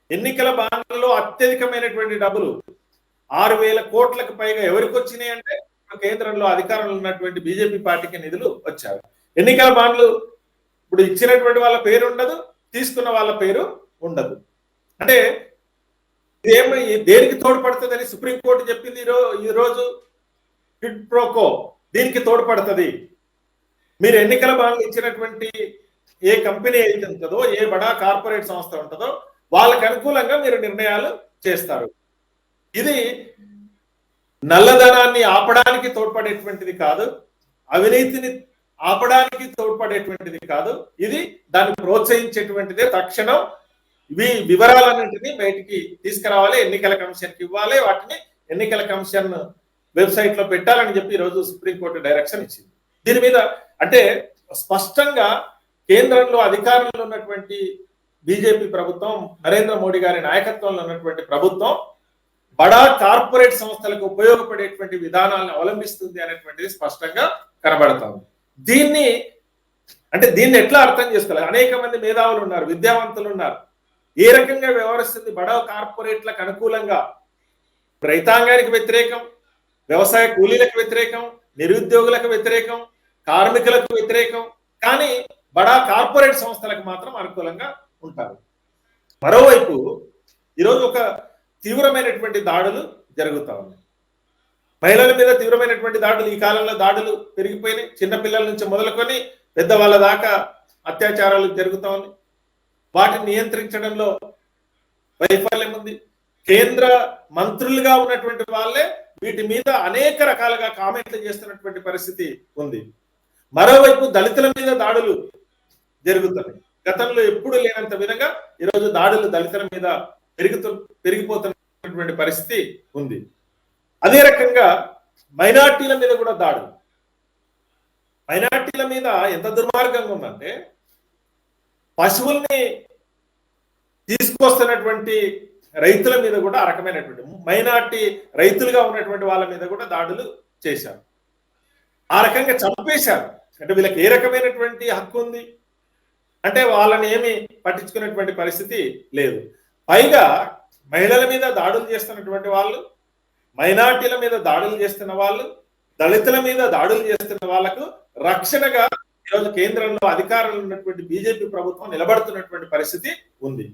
ఎన్నికల బాండ్లలో అత్యధికమైనటువంటి డబ్బులు 6,000 కోట్లకు పైగా ఎవరికి వచ్చినాయి అంటే కేంద్రంలో అధికారంలో ఉన్నటువంటి బీజేపీ పార్టీకి నిధులు వచ్చాయి. ఎన్నికల బాండ్లు ఇప్పుడు ఇచ్చినటువంటి వాళ్ళ పేరు ఉండదు, తీసుకున్న వాళ్ళ పేరు ఉండదు. అంటే దేనికి తోడ్పడుతుందని సుప్రీంకోర్టు చెప్పింది. ఈరోజు క్విడ్ ప్రోకో దీనికి తోడ్పడుతుంది. మీరు ఎన్నికల బాండ్లు ఇచ్చినటువంటి ఏ కంపెనీ అయితే ఉంటుందో, ఏ బడా కార్పొరేట్ సంస్థ ఉంటుందో వాళ్ళకి అనుకూలంగా మీరు నిర్ణయాలు చేస్తారు. ఇది నల్లధనాన్ని ఆపడానికి తోడ్పడేటువంటిది కాదు, అవినీతిని ఆపడానికి తోడ్పడేటువంటిది కాదు, ఇది దాన్ని ప్రోత్సహించేటువంటిదే. తక్షణం వివరాలన్నింటినీ బయటికి తీసుకురావాలి, ఎన్నికల కమిషన్కి ఇవ్వాలి, వాటిని ఎన్నికల కమిషన్ వెబ్సైట్ లో పెట్టాలని చెప్పి ఈరోజు సుప్రీంకోర్టు డైరెక్షన్ ఇచ్చింది. దీని మీద అంటే స్పష్టంగా కేంద్రంలో అధికారంలో ఉన్నటువంటి బీజేపీ ప్రభుత్వం, నరేంద్ర మోడీ గారి నాయకత్వంలో ఉన్నటువంటి ప్రభుత్వం బడా కార్పొరేట్ సంస్థలకు ఉపయోగపడేటువంటి విధానాలను అవలంబిస్తుంది అనేటువంటిది స్పష్టంగా కనబడుతుంది. దీన్ని ఎట్లా అర్థం చేసుకోవాలి? అనేక మంది మేధావులు ఉన్నారు, విద్యావంతులు ఉన్నారు. ఏ రకంగా వ్యవహరిస్తుంది? బడా కార్పొరేట్లకు అనుకూలంగా రైతాంగానికి వ్యతిరేకం, వ్యవసాయ కూలీలకు వ్యతిరేకం, నిరుద్యోగులకు వ్యతిరేకం, కార్మికులకు వ్యతిరేకం, కానీ బడా కార్పొరేట్ సంస్థలకు మాత్రం అనుకూలంగా ఉంటారు. మరోవైపు ఈరోజు ఒక తీవ్రమైనటువంటి దాడులు జరుగుతా ఉన్నాయి. మహిళల మీద తీవ్రమైనటువంటి దాడులు, ఈ కాలంలో దాడులు పెరిగిపోయినాయి. చిన్నపిల్లల నుంచి మొదలుకొని పెద్దవాళ్ళ దాకా అత్యాచారాలు జరుగుతూ ఉన్నాయి. వాటిని నియంత్రించడంలో వైఫల్యం ఉంది. కేంద్ర మంత్రులుగా ఉన్నటువంటి వాళ్ళే వీటి మీద అనేక రకాలుగా కామెంట్లు చేస్తున్నటువంటి పరిస్థితి ఉంది. మరోవైపు దళితుల మీద దాడులు జరుగుతున్నాయి. గతంలో ఎప్పుడు లేనంత విధంగా ఈరోజు దాడులు దళితుల మీద పెరిగిపోతున్నటువంటి పరిస్థితి ఉంది. అదే రకంగా మైనార్టీల మీద కూడా దాడులు. మైనార్టీల మీద ఎంత దుర్మార్గంగా ఉందంటే, పశువుల్ని తీసుకొస్తున్నటువంటి రైతుల మీద కూడా ఆ రకమైనటువంటి మైనార్టీ రైతులుగా ఉన్నటువంటి వాళ్ళ మీద కూడా దాడులు చేశారు. ఆ రకంగా చంపేశారు. అంటే వీళ్ళకి ఏ రకమైనటువంటి హక్కు ఉంది అంటే వాళ్ళని ఏమి పట్టించుకునేటువంటి పరిస్థితి లేదు. పైగా మహిళల మీద దాడులు చేస్తున్నటువంటి వాళ్ళు, మైనార్టీల మీద దాడులు చేస్తున్న వాళ్ళు, దళితుల మీద దాడులు చేస్తున్న వాళ్లకు రక్షణగా ఈరోజు కేంద్రంలో అధికారంలో ఉన్నటువంటి బీజేపీ ప్రభుత్వం నిలబడుతున్నటువంటి పరిస్థితి ఉంది.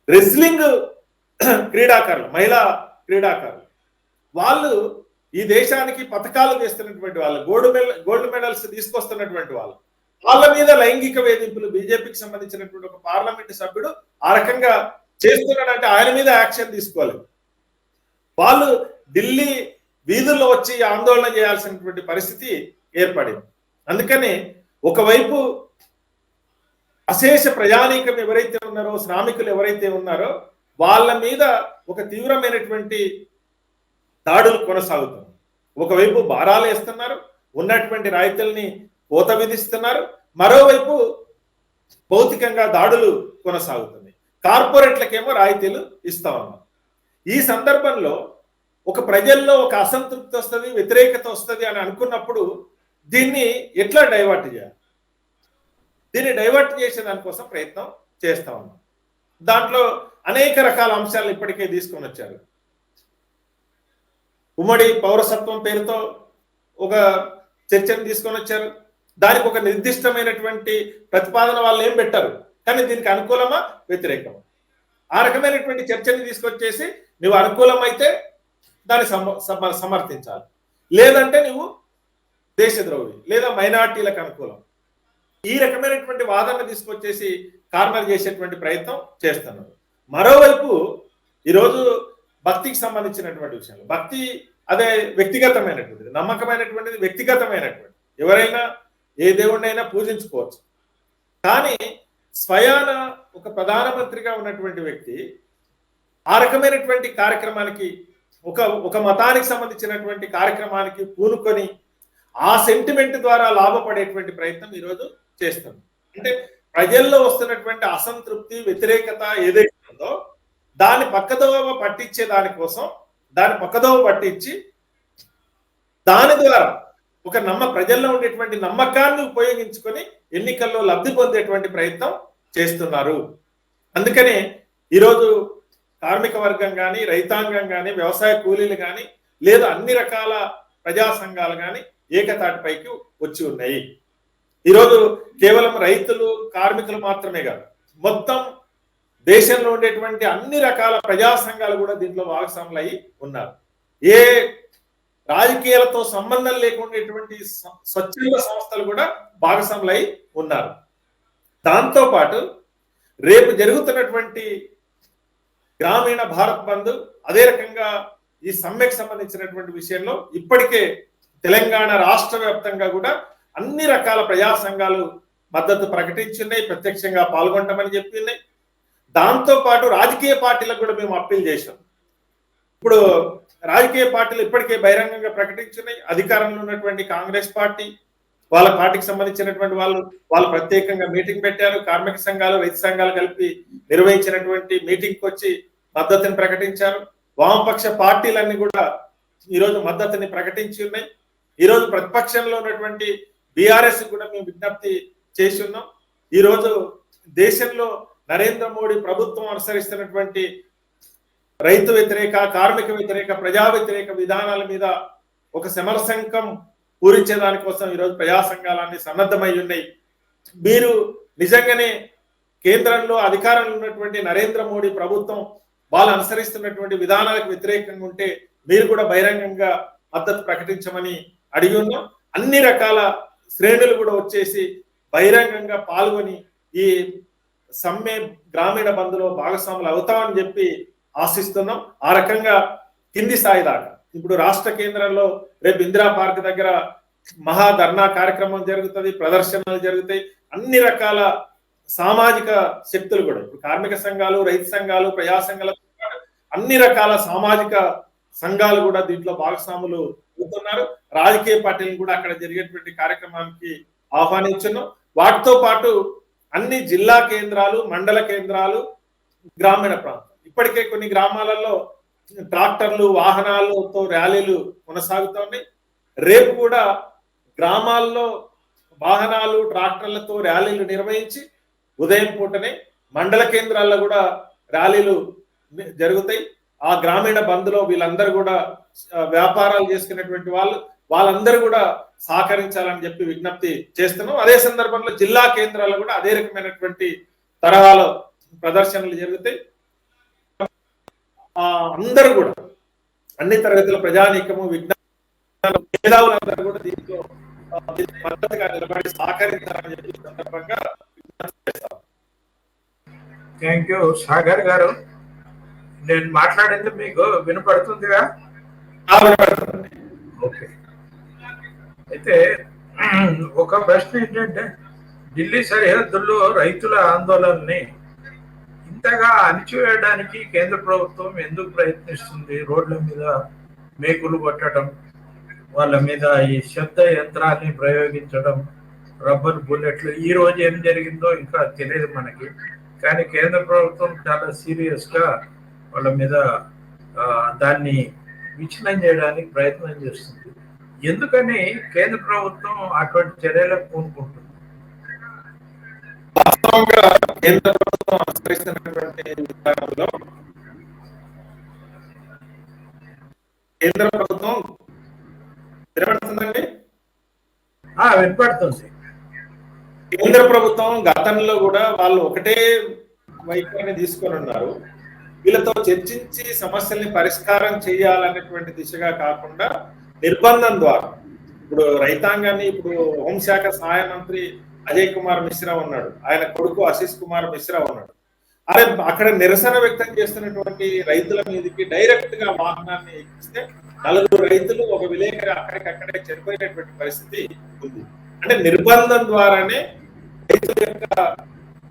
రెజ్లింగ్ క్రీడాకారులు, మహిళా క్రీడాకారులు, వాళ్ళు ఈ దేశానికి పథకాలు చేస్తున్నటువంటి వాళ్ళు, గోల్డ్ మెడల్స్ తీసుకొస్తున్నటువంటి వాళ్ళు, వాళ్ళ మీద లైంగిక వేధింపులు బీజేపీకి సంబంధించినటువంటి ఒక పార్లమెంట్ సభ్యుడు ఆ రకంగా చేస్తున్నాడంటే ఆయన మీద యాక్షన్ తీసుకోలేదు. వాళ్ళు ఢిల్లీ వీధుల్లో వచ్చి ఆందోళన చేయాల్సినటువంటి పరిస్థితి ఏర్పడింది. అందుకని ఒకవైపు అశేష ప్రయాణికం ఎవరైతే ఉన్నారో, శ్రామికులు ఎవరైతే ఉన్నారో వాళ్ళ మీద ఒక తీవ్రమైనటువంటి దాడులు కొనసాగుతుంది. ఒకవైపు భారాలు వేస్తున్నారు, ఉన్నటువంటి రైతుల్ని కోత విధిస్తున్నారు, మరోవైపు భౌతికంగా దాడులు కొనసాగుతుంది. కార్పొరేట్లకేమో రాయితీలు ఇస్తా ఉన్నారు. ఈ సందర్భంలో ఒక ప్రజల్లో ఒక అసంతృప్తి వస్తుంది, వ్యతిరేకత వస్తుంది అని అనుకున్నప్పుడు దీన్ని ఎట్లా డైవర్ట్ చేయాలి? దీన్ని డైవర్ట్ చేసే దానికోసం ప్రయత్నం చేస్తా ఉన్నాం. దాంట్లో అనేక రకాల అంశాలు ఇప్పటికే తీసుకొని వచ్చారు. ఉమ్మడి పౌరసత్వం పేరుతో ఒక చర్చను తీసుకొని వచ్చారు. దానికి ఒక నిర్దిష్టమైనటువంటి ప్రతిపాదన వాళ్ళు ఏం పెట్టారు, కానీ దీనికి అనుకూలమా వ్యతిరేకమా ఆ రకమైనటువంటి చర్చని తీసుకొచ్చేసి నువ్వు అనుకూలమైతే దాన్ని సమర్థించాలి, లేదంటే నువ్వు దేశద్రోహి లేదా మైనార్టీలకు అనుకూలం, ఈ రకమైనటువంటి వాదన తీసుకొచ్చేసి కార్నర్ చేసేటువంటి ప్రయత్నం చేస్తున్నారు. మరోవైపు ఈరోజు భక్తికి సంబంధించినటువంటి విషయాలు, భక్తి అదే వ్యక్తిగతమైనటువంటిది, నమ్మకమైనటువంటిది వ్యక్తిగతమైనటువంటి, ఎవరైనా ఏ దేవుడినైనా పూజించుకోవచ్చు. కానీ స్వయాన ఒక ప్రధానమంత్రిగా ఉన్నటువంటి వ్యక్తి ఆ రకమైనటువంటి కార్యక్రమానికి ఒక మతానికి సంబంధించినటువంటి కార్యక్రమానికి పూనుకొని ఆ సెంటిమెంట్ ద్వారా లాభపడేటువంటి ప్రయత్నం ఈరోజు చేస్తుంది. అంటే ప్రజల్లో వస్తున్నటువంటి అసంతృప్తి, వ్యతిరేకత ఏదైతే ఉందో దాన్ని పక్కదోవ పట్టించే దానికోసం దాన్ని పక్కదోవ పట్టించి దాని ద్వారా ఒక ప్రజల్లో ఉండేటువంటి నమ్మకాన్ని ఉపయోగించుకొని ఎన్నికల్లో లబ్ధి పొందేటువంటి ప్రయత్నం చేస్తున్నారు. అందుకనే ఈరోజు కార్మిక వర్గం కానీ, రైతాంగం కానీ, వ్యవసాయ కూలీలు కానీ, లేదా అన్ని రకాల ప్రజా సంఘాలు కానీ ఏకతాటిపైకి వచ్చి ఉన్నాయి. ఈరోజు కేవలం రైతులు, కార్మికులు మాత్రమే కాదు, మొత్తం దేశంలో ఉండేటువంటి అన్ని రకాల ప్రజా సంఘాలు కూడా దీంట్లో భాగస్వాములు అయి ఉన్నారు. ఏ రాజకీయాలతో సంబంధం లేకుండా స్వచ్ఛంద సంస్థలు కూడా భాగస్వాములు అయి ఉన్నారు. దాంతో పాటు రేపు జరుగుతున్నటువంటి గ్రామీణ భారత్ బంద్, అదే రకంగా ఈ సమ్మెకు సంబంధించినటువంటి విషయంలో ఇప్పటికే తెలంగాణ రాష్ట్ర వ్యాప్తంగా కూడా అన్ని రకాల ప్రజా సంఘాలు మద్దతు ప్రకటించున్నాయి, ప్రత్యక్షంగా పాల్గొంటామని చెప్పినాయి. దాంతో పాటు రాజకీయ పార్టీలకు కూడా మేము అప్పీల్ చేశాం. ఇప్పుడు రాజకీయ పార్టీలు ఇప్పటికే బహిరంగంగా ప్రకటించున్నాయి. అధికారంలో ఉన్నటువంటి కాంగ్రెస్ పార్టీ, వాళ్ళ పార్టీకి సంబంధించినటువంటి వాళ్ళు ప్రత్యేకంగా మీటింగ్ పెట్టారు. కార్మిక సంఘాలు, రైతు సంఘాలు కలిపి నిర్వహించినటువంటి మీటింగ్కి వచ్చి మద్దతుని ప్రకటించారు. వామపక్ష పార్టీలన్నీ కూడా ఈరోజు మద్దతుని ప్రకటించి ఉన్నాయి. ఈరోజు ప్రతిపక్షంలో ఉన్నటువంటి బీఆర్ఎస్ కూడా మేము విజ్ఞప్తి చేసి ఉన్నాం. ఈరోజు దేశంలో నరేంద్ర మోడీ ప్రభుత్వం అనుసరిస్తున్నటువంటి రైతు వ్యతిరేక, కార్మిక వ్యతిరేక, ప్రజా వ్యతిరేక విధానాల మీద ఒక సమరశంఖం పూరించే దానికోసం ఈరోజు ప్రజా సంఘాలన్నీ సన్నద్ధమై ఉన్నాయి. మీరు నిజంగానే కేంద్రంలో అధికారంలో ఉన్నటువంటి నరేంద్ర మోడీ ప్రభుత్వం వాళ్ళు అనుసరిస్తున్నటువంటి విధానాలకు వ్యతిరేకంగా ఉంటే మీరు కూడా బహిరంగంగా మద్దతు ప్రకటించమని అడిగి ఉన్నాం. అన్ని రకాల శ్రేణులు కూడా వచ్చేసి బహిరంగంగా పాల్గొని ఈ సమ్మె గ్రామీణ బంద్లో భాగస్వాములు అవుతామని చెప్పి ఆశిస్తున్నాం. ఆ రకంగా కింది స్థాయి దాకా ఇప్పుడు రాష్ట్ర కేంద్రంలో రేపు ఇందిరా పార్క్ దగ్గర మహా ధర్నా కార్యక్రమం జరుగుతుంది, ప్రదర్శనలు జరుగుతాయి. అన్ని రకాల సామాజిక శక్తులు కూడా ఇప్పుడు కార్మిక సంఘాలు, రైతు సంఘాలు, ప్రజా సంఘాలు, అన్ని రకాల సామాజిక సంఘాలు కూడా దీంట్లో భాగస్వాములు అవుతున్నారు. రాజకీయ పార్టీలు కూడా అక్కడ జరిగేటువంటి కార్యక్రమానికి ఆహ్వానించున్నాం. వాటితో పాటు అన్ని జిల్లా కేంద్రాలు, మండల కేంద్రాలు, గ్రామీణ ప్రాంతం ఇప్పటికే కొన్ని గ్రామాలలో ట్రాక్టర్లు, వాహనాలతో ర్యాలీలు కొనసాగుతున్నాయి. రేపు కూడా గ్రామాల్లో వాహనాలు, ట్రాక్టర్లతో ర్యాలీలు నిర్వహించి ఉదయం పూటనే మండల కేంద్రాల్లో కూడా ర్యాలీలు జరుగుతాయి. ఆ గ్రామీణ బంద్లో వీళ్ళందరూ కూడా వ్యాపారాలు చేసుకునేటువంటి వాళ్ళందరూ కూడా సహకరించాలని చెప్పి విజ్ఞప్తి చేస్తున్నాం. అదే సందర్భంలో జిల్లా కేంద్రాల్లో కూడా అదే రకమైనటువంటి తరహాలో ప్రదర్శనలు జరుగుతాయి. అందరూ కూడా అన్ని తరగతుల ప్రజానీకము, విజ్ఞాన మేధావులందరూ కూడా దీంట్లో మద్దతుగా నిలబడి సహకరించాలని చెప్పి సందర్భంగా విజ్ఞప్తి చేస్తాం. థ్యాంక్ యూ సాగర్ గారు. నేను మాట్లాడింది మీకు వినపడుతుందిగా? ఓకే. అయితే ఒక ప్రశ్న ఏంటంటే, ఢిల్లీ సరిహద్దుల్లో రైతుల ఆందోళనని ఇంతగా అణిచివేయడానికి కేంద్ర ప్రభుత్వం ఎందుకు ప్రయత్నిస్తుంది? రోడ్ల మీద మేకులు కొట్టడం, వాళ్ళ మీద ఈ శబ్ద యంత్రాన్ని ప్రయోగించడం, రబ్బర్ బుల్లెట్లు. ఈ రోజు ఏం జరిగిందో ఇంకా తెలియదు మనకి, కానీ కేంద్ర ప్రభుత్వం చాలా సీరియస్ గా వాళ్ళ మీద దాన్ని విచ్ఛిన్నం చేయడానికి ప్రయత్నం చేస్తుంది. ఎందుకని కేంద్ర ప్రభుత్వం అటువంటి చర్యలకు పూనుకుంటుంది? వాస్తవంగా కేంద్ర ప్రభుత్వం అనుసరిస్తున్నటువంటి విధానంలో కేంద్ర ప్రభుత్వం వినపడుతుందండి? వినపడుతుంది. కేంద్ర ప్రభుత్వం గతంలో కూడా వాళ్ళు ఒకటే వైఖరిని తీసుకొని ఉన్నారు. వీళ్ళతో చర్చించి సమస్యల్ని పరిష్కారం చేయాలనేటువంటి దిశగా కాకుండా నిర్బంధం ద్వారా, ఇప్పుడు రైతాంగాన్ని, ఇప్పుడు హోంశాఖ సహాయ మంత్రి అజయ్ కుమార్ మిశ్రా ఉన్నాడు, ఆయన కొడుకు ఆశీష్ కుమార్ మిశ్రా ఉన్నాడు. అదే అక్కడ నిరసన వ్యక్తం చేస్తున్నటువంటి రైతుల మీదకి డైరెక్ట్ గా వాహనాన్ని ఎక్కిస్తే 4 రైతులు, ఒక విలేకరి అక్కడికక్కడే చనిపోయినటువంటి పరిస్థితి ఉంది. అంటే నిర్బంధం ద్వారానే రైతుల యొక్క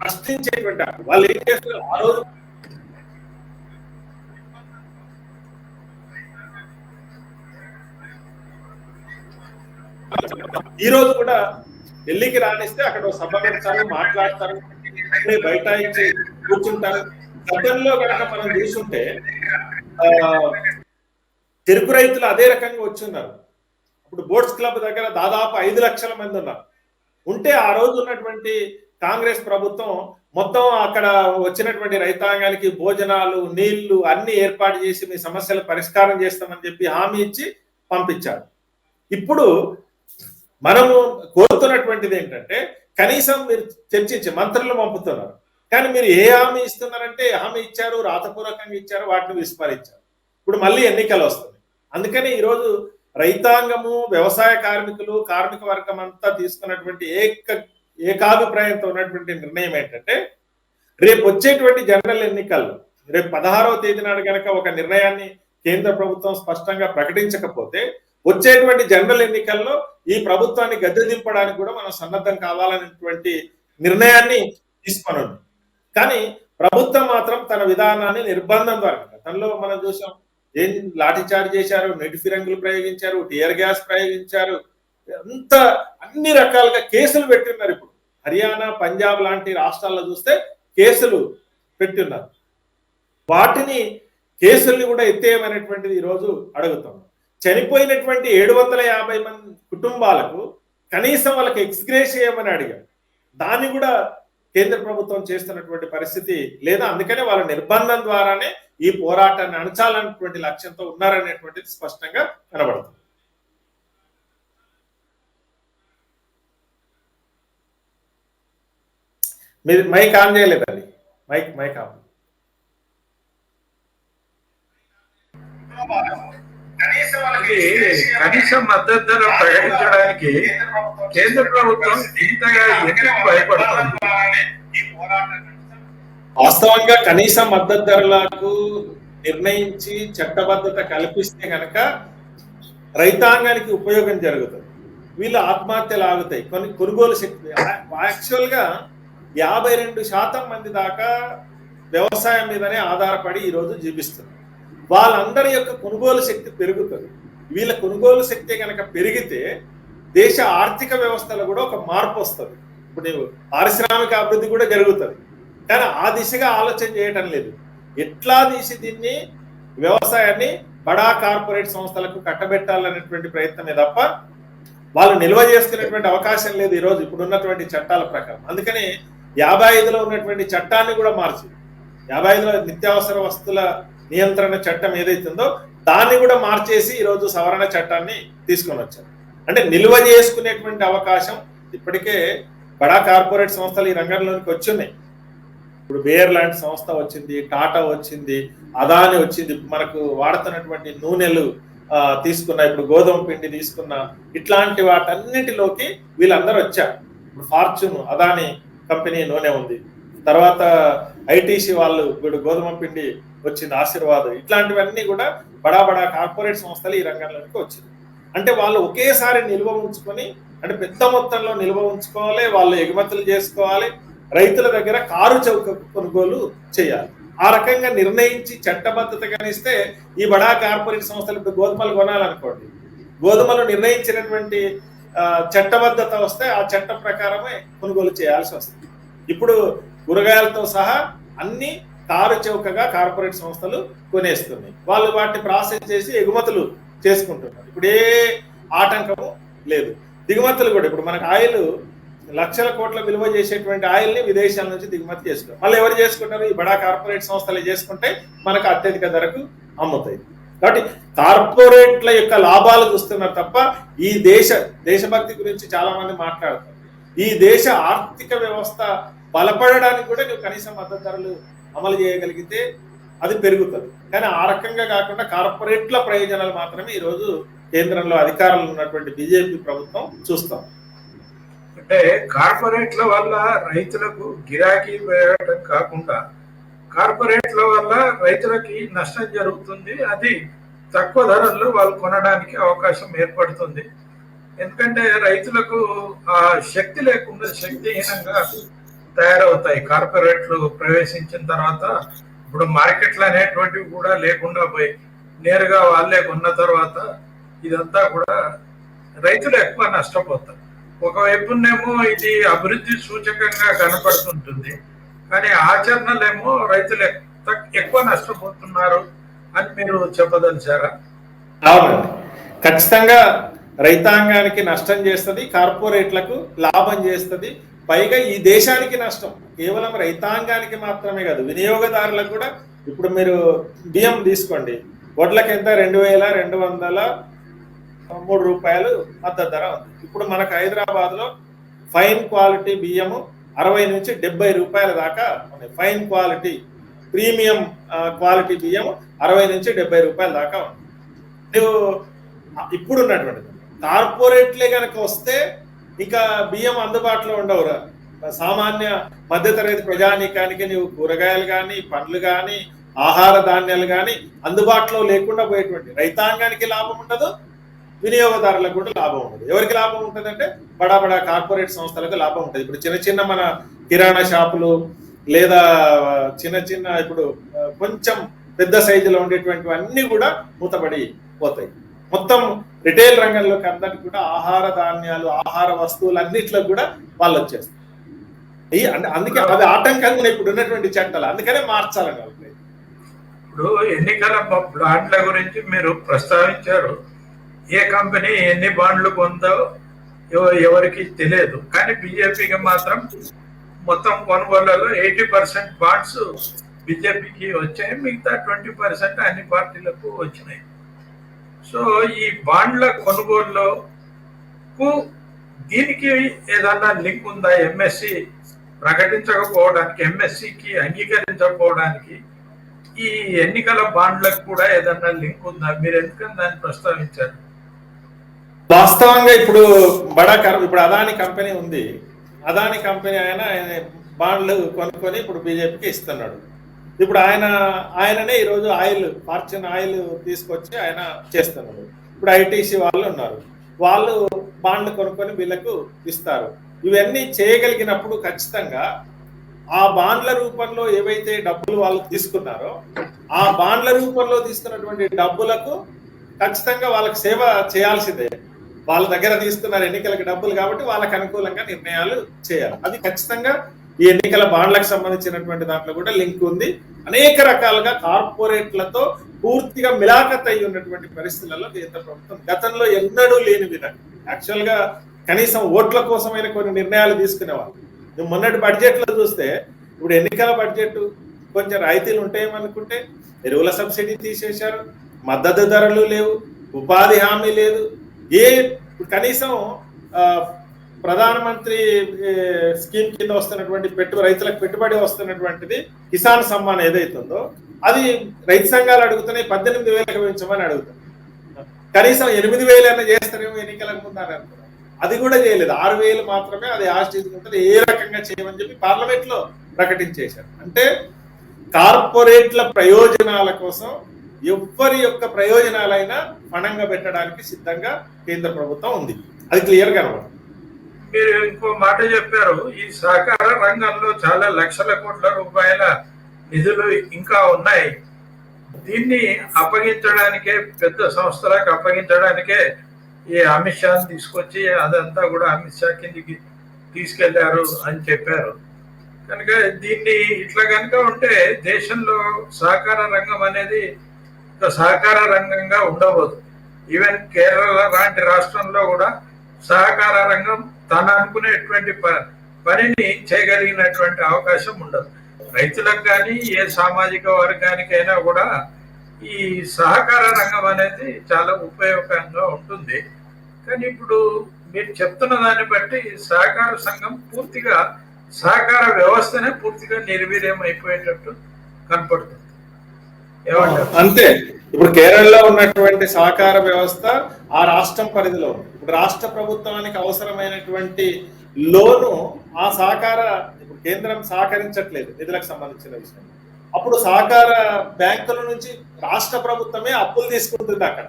ప్రశ్నించేటువంటి వాళ్ళు ఏం చేస్తారు, ఆ రోజు ఈ రోజు కూడా ఢిల్లీకి రానిస్తే అక్కడ సభ పెడతారు, మాట్లాడతారు, బైఠాయించి కూర్చుంటారు. గతంలో కనుక మనం చూసుంటే చెరుకు రైతులు అదే రకంగా వచ్చున్నారు. ఇప్పుడు బోట్స్ క్లబ్ దగ్గర దాదాపు 5 లక్షల మంది ఉన్నారు. ఉంటే ఆ రోజు ఉన్నటువంటి కాంగ్రెస్ ప్రభుత్వం మొత్తం అక్కడ వచ్చినటువంటి రైతాంగానికి భోజనాలు, నీళ్లు అన్ని ఏర్పాటు చేసి మీ సమస్యలు పరిష్కారం చేస్తామని చెప్పి హామీ ఇచ్చి పంపించారు. ఇప్పుడు మనము కోరుతున్నటువంటిది ఏంటంటే, కనీసం మీరు చర్చించి మంత్రులు పంపుతున్నారు, కానీ మీరు ఏ హామీ ఇస్తున్నారంటే హామీ ఇచ్చారు, రాతపూర్వకంగా ఇచ్చారు, వాటిని విస్మరించారు. ఇప్పుడు మళ్ళీ ఎన్నికలు వస్తుంది. అందుకని ఈరోజు రైతాంగము, వ్యవసాయ కార్మికులు, కార్మిక వర్గం అంతా తీసుకున్నటువంటి ఏకాభిప్రాయంతో ఉన్నటువంటి నిర్ణయం ఏంటంటే, రేపు వచ్చేటువంటి జనరల్ ఎన్నికల్లో రేపు 16వ తేదీ నాడు కనుక ఒక నిర్ణయాన్ని కేంద్ర ప్రభుత్వం స్పష్టంగా ప్రకటించకపోతే వచ్చేటువంటి జనరల్ ఎన్నికల్లో ఈ ప్రభుత్వాన్ని గద్దె దింపడానికి కూడా మనం సన్నద్ధం కావాలనేటువంటి నిర్ణయాన్ని తీసుకొని ఉంది. కానీ ప్రభుత్వం మాత్రం తన విధానాన్ని నిర్బంధం ద్వారా, గతంలో మనం చూసాం ఏం లాఠీ చార్జ్ చేశారు, నెట్ ఫిరంగులు ప్రయోగించారు, టియర్ గ్యాస్ ప్రయోగించారు, అంత అన్ని రకాలుగా కేసులు పెట్టిన్నారు. ఇప్పుడు హర్యానా, పంజాబ్ లాంటి రాష్ట్రాల్లో చూస్తే కేసులు పెట్టిన్నారు. వాటిని కేసుల్ని కూడా ఎత్తేయమనేటువంటిది ఈరోజు అడుగుతాం. చనిపోయినటువంటి 750 మంది కుటుంబాలకు కనీసం వాళ్ళకి ఎక్స్గ్రేస్ చేయమని అడిగారు. దాన్ని కూడా కేంద్ర ప్రభుత్వం చేస్తున్నటువంటి పరిస్థితి లేదా. అందుకనే వాళ్ళ నిర్బంధం ద్వారానే ఈ పోరాటాన్ని అణచాలన్నటువంటి లక్ష్యంతో ఉన్నారనేటువంటిది స్పష్టంగా కనబడుతుంది. మీరు మైక్ ఆన్ చేయలేదండి. Mike on. కనీస మద్దతు ధర ప్రకటించడానికి కేంద్ర ప్రభుత్వం ఇంతగా ఎందుకు భయపడుతుంది? వాస్తవంగా కనీస మద్దతు ధరలకు నిర్ణయించి చట్టబద్ధత కల్పిస్తే కనుక రైతాంగానికి ఉపయోగం జరుగుతుంది. వీళ్ళు ఆత్మహత్యలు ఆగుతాయి. కొన్ని కొనుగోలు శక్తి యాక్చువల్ గా 52% మంది దాకా వ్యవసాయం మీదనే ఆధారపడి ఈరోజు జీవిస్తున్నారు. వాళ్ళందరి యొక్క కొనుగోలు శక్తి పెరుగుతుంది. వీళ్ళ కొనుగోలు శక్తి కనుక పెరిగితే దేశ ఆర్థిక వ్యవస్థలో కూడా ఒక మార్పు వస్తుంది. ఇప్పుడు పారిశ్రామిక అభివృద్ధి కూడా జరుగుతుంది. కానీ ఆ దిశగా ఆలోచన చేయటం లేదు. ఎట్లా తీసి దీన్ని వ్యవసాయాన్ని బడా కార్పొరేట్ సంస్థలకు కట్టబెట్టాలనేటువంటి ప్రయత్నమే తప్ప వాళ్ళు నిల్వ చేసుకునేటువంటి అవకాశం లేదు ఈరోజు ఇప్పుడు ఉన్నటువంటి చట్టాల ప్రకారం. అందుకని 55లో ఉన్నటువంటి చట్టాన్ని కూడా మార్చి 55లో నిత్యావసర వస్తువుల నియంత్రణ చట్టం ఏదైతుందో దాన్ని కూడా మార్చేసి ఈరోజు సవరణ చట్టాన్ని తీసుకొని వచ్చారు. అంటే నిల్వ చేసుకునేటువంటి అవకాశం ఇప్పటికే బడా కార్పొరేట్ సంస్థలు ఈ రంగంలోనికి వచ్చున్నాయి. ఇప్పుడు బేయర్ లాంటి సంస్థ వచ్చింది, టాటా వచ్చింది, అదాని వచ్చింది. మనకు వాడుతున్నటువంటి నూనెలు తీసుకున్న, ఇప్పుడు గోధుమ పిండి తీసుకున్న, ఇట్లాంటి వాటన్నిటిలోకి వీళ్ళందరూ వచ్చారు. ఇప్పుడు ఫార్చ్యూన్ అదాని కంపెనీ నూనె ఉంది, తర్వాత ఐటీసీ వాళ్ళు ఇప్పుడు గోధుమ పిండి వచ్చింది, ఆశీర్వాద్, ఇట్లాంటివన్నీ కూడా బడా బడా కార్పొరేట్ సంస్థలు ఈ రంగంలోకి వచ్చింది. అంటే వాళ్ళు ఒకేసారి నిల్వ ఉంచుకొని, అంటే పెద్ద మొత్తంలో నిల్వ ఉంచుకోవాలి, వాళ్ళు ఎగుమతులు చేసుకోవాలి, రైతుల దగ్గర కారు చౌక కొనుగోలు చేయాలి. ఆ రకంగా నిర్ణయించి చట్టబద్ధత కనిస్తే ఈ బడా కార్పొరేట్ సంస్థలు ఇప్పుడు గోధుమలు కొనాలనుకోండి, గోధుమలు నిర్ణయించినటువంటి చట్టబద్ధత వస్తే ఆ చట్టం ప్రకారమే కొనుగోలు చేయాల్సి వస్తుంది. ఇప్పుడు కూరగాయలతో సహా అన్ని కారు చౌకగా కార్పొరేట్ సంస్థలు కొనేస్తున్నాయి. వాళ్ళు వాటిని ప్రాసెస్ చేసి ఎగుమతులు చేసుకుంటున్నారు. ఇప్పుడు ఏ ఆటంకము లేదు. దిగుమతులు కూడా ఇప్పుడు మనకు ఆయిల్ లక్షల కోట్ల విలువ చేసేటువంటి ఆయిల్ని విదేశాల నుంచి దిగుమతి చేసుకుంటారు. మళ్ళీ ఎవరు చేసుకుంటారు? ఈ బడా కార్పొరేట్ సంస్థలు చేసుకుంటే మనకు అత్యధిక ధరకు అమ్ముతాయి. కాబట్టి కార్పొరేట్ల యొక్క లాభాలు చూస్తున్నారు తప్ప ఈ దేశభక్తి గురించి చాలా మంది మాట్లాడతారు. ఈ దేశ ఆర్థిక వ్యవస్థ బలపడడానికి కూడా నువ్వు కనీస మద్దతు ధరలు అమలు చేయగలిగితే అది పెరుగుతుంది. కానీ ఆ రకంగా కాకుండా కార్పొరేట్ల ప్రయోజనాలు మాత్రమే ఈరోజు కేంద్రంలో అధికారంలో ఉన్నటువంటి బీజేపీ ప్రభుత్వం చూస్తాం. అంటే కార్పొరేట్ల వల్ల రైతులకు గిరాకీ పెరగడం కాకుండా కార్పొరేట్ల వల్ల రైతులకి నష్టం జరుగుతుంది. అది తక్కువ ధరల్లో వాళ్ళు కొనడానికి అవకాశం ఏర్పడుతుంది. ఎందుకంటే రైతులకు ఆ శక్తి లేకుండా శక్తిహీనంగా తయారవుతాయి కార్పొరేట్లు ప్రవేశించిన తర్వాత. ఇప్పుడు మార్కెట్లు అనేటువంటివి కూడా లేకుండా పోయి నేరుగా వాళ్ళే కొన్న తర్వాత ఇదంతా కూడా రైతులు ఎక్కువ నష్టపోతారు. ఒకవైపునేమో ఇది అభివృద్ధి సూచకంగా కనపడుతుంటుంది, కానీ ఆచరణలేమో రైతులు ఎక్కువ నష్టపోతున్నారు అని మీరు చెప్పదలిచారా? అవునండి, ఖచ్చితంగా రైతాంగానికి నష్టం చేస్తుంది, కార్పొరేట్లకు లాభం చేస్తుంది. పైగా ఈ దేశానికి నష్టం కేవలం రైతాంగానికి మాత్రమే కాదు, వినియోగదారులకు కూడా. ఇప్పుడు మీరు బియ్యం తీసుకోండి, వడ్లకి ఎంత 2203 రూపాయలు మద్దతు ధర ఉంది. ఇప్పుడు మనకు హైదరాబాద్ లో ఫైన్ క్వాలిటీ బియ్యము 60 నుంచి 70 రూపాయల దాకా ఉన్నాయి. ఫైన్ క్వాలిటీ ప్రీమియం క్వాలిటీ బియ్యం 60 నుంచి 70 రూపాయల దాకా ఉంది. నువ్వు ఇప్పుడు ఉన్నటువంటి కార్పొరేట్లే కనుక వస్తే ఇంకా బియ్యం అందుబాటులో ఉండవురా. సామాన్య మధ్యతరగతి ప్రజానీకానికి నీవు కూరగాయలు కానీ, పండ్లు కానీ, ఆహార ధాన్యాలు కానీ అందుబాటులో లేకుండా పోయేటువంటి రైతాంగానికి లాభం ఉండదు, వినియోగదారులకు కూడా లాభం ఉండదు. ఎవరికి లాభం ఉంటుంది అంటే బడా బడా కార్పొరేట్ సంస్థలకు లాభం ఉంటుంది. ఇప్పుడు చిన్న చిన్న మన కిరాణా షాపులు లేదా చిన్న చిన్న ఇప్పుడు కొంచెం పెద్ద సైజులో ఉండేటువంటివి అన్ని కూడా మూతపడి పోతాయి. మొత్తం రిటైల్ రంగంలోకి అందరికి కూడా ఆహార ధాన్యాలు, ఆహార వస్తువులు అన్నిట్లో కూడా వాళ్ళు వచ్చేస్తారు. అందుకే అది ఆటంకంగా ఇప్పుడు ఉన్నటువంటి చట్టాలు, అందుకనే మార్చాలని వాళ్ళు. ఇప్పుడు ఎన్నికల బాండ్ల గురించి మీరు ప్రస్తావించారు. ఏ కంపెనీ ఎన్ని బాండ్లు పొందో ఎవరికి తెలియదు, కానీ బీజేపీకి మాత్రం మొత్తం కొనుగోళ్లలో 80% బాండ్స్ బీజేపీకి వచ్చాయి, మిగతా 20% అన్ని పార్టీలకు వచ్చినాయి. సో ఈ బాండ్ల కొనుగోలుకు దీనికి ఏదన్నా లింక్ ఉందా? ఎంఎస్సి ప్రకటించకపోవడానికి, ఎంఎస్సికి అంగీకరించకపోవడానికి ఈ ఎన్నికల బాండ్లకు కూడా ఏదన్నా లింక్ ఉందా? మీరు ఎందుకని దాన్ని ప్రస్తావించారు? వాస్తవంగా ఇప్పుడు ఇప్పుడు అదాని కంపెనీ ఉంది. అదాని కంపెనీ ఆయన బాండ్లు కొనుక్కొని ఇప్పుడు బీజేపీకి ఇస్తున్నాడు. ఇప్పుడు ఆయననే ఈరోజు ఫార్చ్యూన్ ఆయిల్ తీసుకొచ్చి ఆయన చేస్తున్నాడు. ఇప్పుడు ఐటీసీ వాళ్ళు ఉన్నారు, వాళ్ళు బాండ్లు కొనుక్కొని వీళ్ళకు ఇస్తారు. ఇవన్నీ చేయగలిగినప్పుడు ఖచ్చితంగా ఆ బాండ్ల రూపంలో ఏవైతే డబ్బులు వాళ్ళు తీసుకున్నారో ఆ బాండ్ల రూపంలో తీసుకున్నటువంటి డబ్బులకు ఖచ్చితంగా వాళ్ళకి సేవ చేయాల్సిందే. వాళ్ళ దగ్గర తీసుకున్నారు ఎన్నికలకు డబ్బులు కాబట్టి వాళ్ళకి అనుకూలంగా నిర్ణయాలు చేయాలి. అది ఖచ్చితంగా ఈ ఎన్నికల బాండ్లకు సంబంధించినటువంటి దాంట్లో కూడా లింక్ ఉంది. అనేక రకాలుగా కార్పొరేట్లతో పూర్తిగా మిలాఖత్ అయి ఉన్నటువంటి పరిస్థితులలో కేంద్ర ప్రభుత్వం గతంలో ఎన్నడూ లేని విధంగా యాక్చువల్ గా కనీసం ఓట్ల కోసమైన కొన్ని నిర్ణయాలు తీసుకునేవాళ్ళు. మొన్నటి బడ్జెట్ లో చూస్తే ఇప్పుడు ఎన్నికల బడ్జెట్ కొంచెం రాయితీలు ఉంటాయేమనుకుంటే ఎరువుల సబ్సిడీ తీసేశారు, మద్దతు ధరలు లేవు, ఉపాధి హామీ లేదు. కనీసం ప్రధానమంత్రి స్కీమ్ కింద వస్తున్నటువంటి రైతులకు పెట్టుబడి వస్తున్నటువంటిది కిసాన్ సమ్మాన్ ఏదైతుందో అది రైతు సంఘాలు అడుగుతున్నాయి 18,000కి పెంచమని అడుగుతారు. కనీసం 8,000 చేస్తారేమో ఎన్నికలకు ముందు అని అనుకున్నారు. అది కూడా చేయలేదు, 6,000 మాత్రమే అది ఆశించుకుంటుంది. ఏ రకంగా చేయమని చెప్పి పార్లమెంట్ లో ప్రకటించేశారు. అంటే కార్పొరేట్ల ప్రయోజనాల కోసం ఎవరి యొక్క ప్రయోజనాలైనా పణంగా పెట్టడానికి సిద్ధంగా కేంద్ర ప్రభుత్వం ఉంది. అది క్లియర్ గా కనబడుతుంది. మీరు ఇంకో మాట చెప్పారు, ఈ సహకార రంగంలో చాలా లక్షల కోట్ల రూపాయల నిధులు ఇంకా ఉన్నాయి, దీన్ని అప్పగించడానికే పెద్ద సంస్థలకు అప్పగించడానికే ఈ అమిత్ షాని తీసుకొచ్చి అదంతా కూడా అమిత్ షా కిందికి తీసుకెళ్లారు అని చెప్పారు. కనుక దీన్ని ఇట్లా కనుక ఉంటే దేశంలో సహకార రంగం అనేది సహకార రంగంగా ఉండబోదు. ఈవెన్ కేరళ లాంటి రాష్ట్రంలో కూడా సహకార రంగం తన అనుకునేటువంటి పనిని చేయగలిగినటువంటి అవకాశం ఉండదు. రైతులకు కానీ ఏ సామాజిక వర్గానికైనా కూడా ఈ సహకార రంగం అనేది చాలా ఉపయోగకరంగా ఉంటుంది. కానీ ఇప్పుడు మీరు చెప్తున్న దాన్ని బట్టి సహకార సంఘం పూర్తిగా సహకార వ్యవస్థనే పూర్తిగా నిర్వీర్యం అయిపోయేటట్టు కనపడుతుంది. అంతే. ఇప్పుడు కేరళలో ఉన్నటువంటి సహకార వ్యవస్థ ఆ రాష్ట్రం పరిధిలో ఉంది. ఇప్పుడు రాష్ట్ర ప్రభుత్వానికి అవసరమైనటువంటి లోను ఆ సహకార ఇప్పుడు కేంద్రం సహకరించట్లేదు నిధులకు సంబంధించిన విషయం. అప్పుడు సహకార బ్యాంకుల నుంచి రాష్ట్ర ప్రభుత్వమే అప్పులు తీసుకుంటుంది. అక్కడ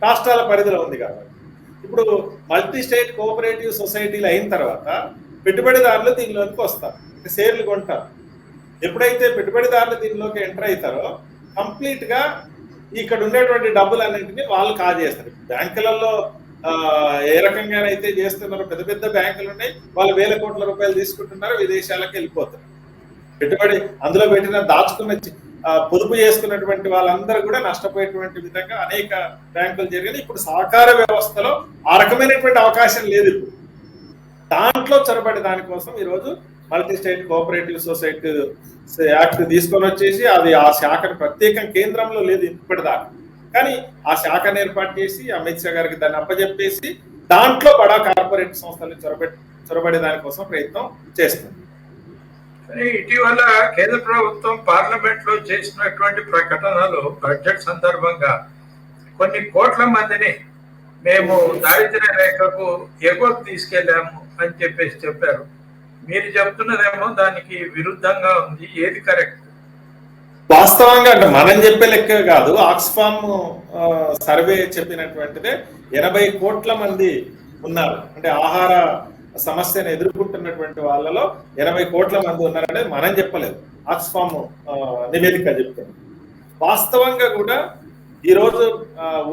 రాష్ట్రాల పరిధిలో ఉంది కాబట్టి ఇప్పుడు మల్టీ స్టేట్ కోఆపరేటివ్ సొసైటీలు అయిన తర్వాత పెట్టుబడిదారులు దీనిలోకి వస్తారు, షేర్లు కొంటారు. ఎప్పుడైతే పెట్టుబడిదారులు దీనిలోకి ఎంటర్ అవుతారో కంప్లీట్ గా ఇక్కడ ఉండేటువంటి డబ్బులన్నింటినీ వాళ్ళు కాజేస్తారు. బ్యాంకులలో ఏ రకంగానైతే చేస్తున్నారో పెద్ద పెద్ద బ్యాంకులు ఉన్నాయి, వాళ్ళు వేల కోట్ల రూపాయలు తీసుకుంటున్నారు, విదేశాలకు వెళ్ళిపోతారు. పెట్టుబడి అందులో పెట్టిన దాచుకున్న పొదుపు చేసుకున్నటువంటి వాళ్ళందరూ కూడా నష్టపోయేటువంటి విధంగా అనేక బ్యాంకులు జరిగింది. ఇప్పుడు సహకార వ్యవస్థలో ఆ రకమైనటువంటి అవకాశం లేదు. ఇప్పుడు దాంట్లో చొరబడి దానికోసం ఈరోజు multi state cooperative society act తీసుకొని వచ్చేసి అది ఆ శాఖను ప్రత్యేకం కేంద్రంలో లేదు ఇప్పటిదాకా, కానీ ఆ శాఖను ఏర్పాటు చేసి అమిత్ షా గారికి దాన్ని అప్పచెప్పేసి దాంట్లో బడా కార్పొరేట్ సంస్థలు చొరబడే దానికోసం ప్రయత్నం చేస్తుంది. ఇటీవల కేంద్ర ప్రభుత్వం పార్లమెంట్ లో చేసినటువంటి ప్రకటనలు బడ్జెట్ సందర్భంగా కొన్ని కోట్ల మందిని మేము దారిద్ర్య రేఖకు ఎగువకు తీసుకెళ్ళాము అని చెప్పారు. మీరు చెప్తున్నదేమో దానికి విరుద్ధంగా ఉంది. ఏది కరెక్ట్? వాస్తవంగా అంటే మనం చెప్పే లెక్క కాదు, ఆక్స్ఫామ్ సర్వే చెప్పినటువంటిదే 80 కోట్ల మంది ఉన్నారు. అంటే ఆహార సమస్యను ఎదుర్కొంటున్నటువంటి వాళ్ళలో 80 కోట్ల మంది ఉన్నారనేది మనం చెప్పలేదు, ఆక్స్ఫామ్ నివేదిక చెప్తుంది. వాస్తవంగా కూడా ఈరోజు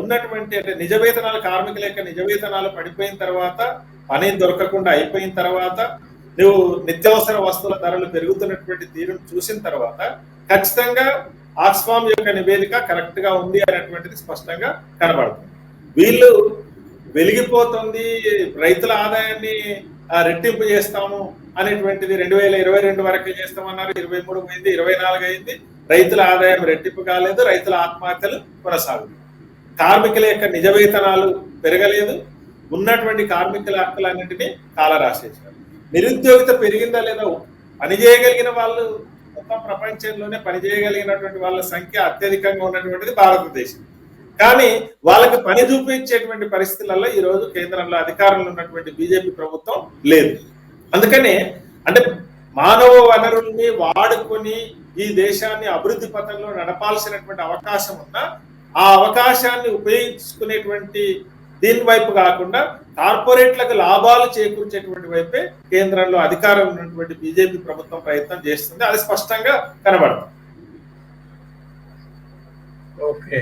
ఉన్నటువంటి అంటే నిజ వేతనాలు, కార్మికుల యొక్క నిజ వేతనాలు పడిపోయిన తర్వాత, పని దొరకకుండా అయిపోయిన తర్వాత, నువ్వు నిత్యావసర వస్తువుల ధరలు పెరుగుతున్నటువంటి తీరును చూసిన తర్వాత ఖచ్చితంగా ఆక్స్ఫామ్ యొక్క నివేదిక కరెక్ట్ గా ఉంది అనేటువంటిది స్పష్టంగా కనబడుతుంది. వీళ్ళు వెలిగిపోతుంది, రైతుల ఆదాయాన్ని రెట్టింపు చేస్తాము అనేటువంటిది 2022 వరకే చేస్తామన్నారు, 23 పోయింది, 24 అయింది, రైతుల ఆదాయం రెట్టింపు కాలేదు, రైతుల ఆత్మహత్యలు కొనసాగుతాయి, కార్మికుల యొక్క నిజ వేతనాలు పెరగలేదు, ఉన్నటువంటి కార్మికుల హక్కులన్నింటినీ కాలరాసేశారు. నిరుద్యోగిత పెరిగిందా లేదా? పని చేయగలిగిన వాళ్ళు మొత్తం ప్రపంచంలోనే పని చేయగలిగినటువంటి వాళ్ళ సంఖ్య అత్యధికంగా ఉన్నటువంటిది భారతదేశం. కానీ వాళ్ళకి పని చూపించేటువంటి పరిస్థితులలో ఈ రోజు కేంద్రంలో అధికారంలో ఉన్నటువంటి బీజేపీ ప్రభుత్వం లేదు. అందుకనే అంటే మానవ వనరుల్ని వాడుకొని ఈ దేశాన్ని అభివృద్ధి పథంలో నడపాల్సినటువంటి అవకాశం ఉన్నా ఆ అవకాశాన్ని ఉపయోగించుకునేటువంటి దీని వైపు కాకుండా కార్పొరేట్లకు లాభాలు చేకూర్చేటువంటి వైపే కేంద్రంలో అధికారం ఉన్నటువంటి బీజేపీ ప్రభుత్వం ప్రయత్నం చేస్తుంది. అది స్పష్టంగా కనబడుతుంది. ఓకే.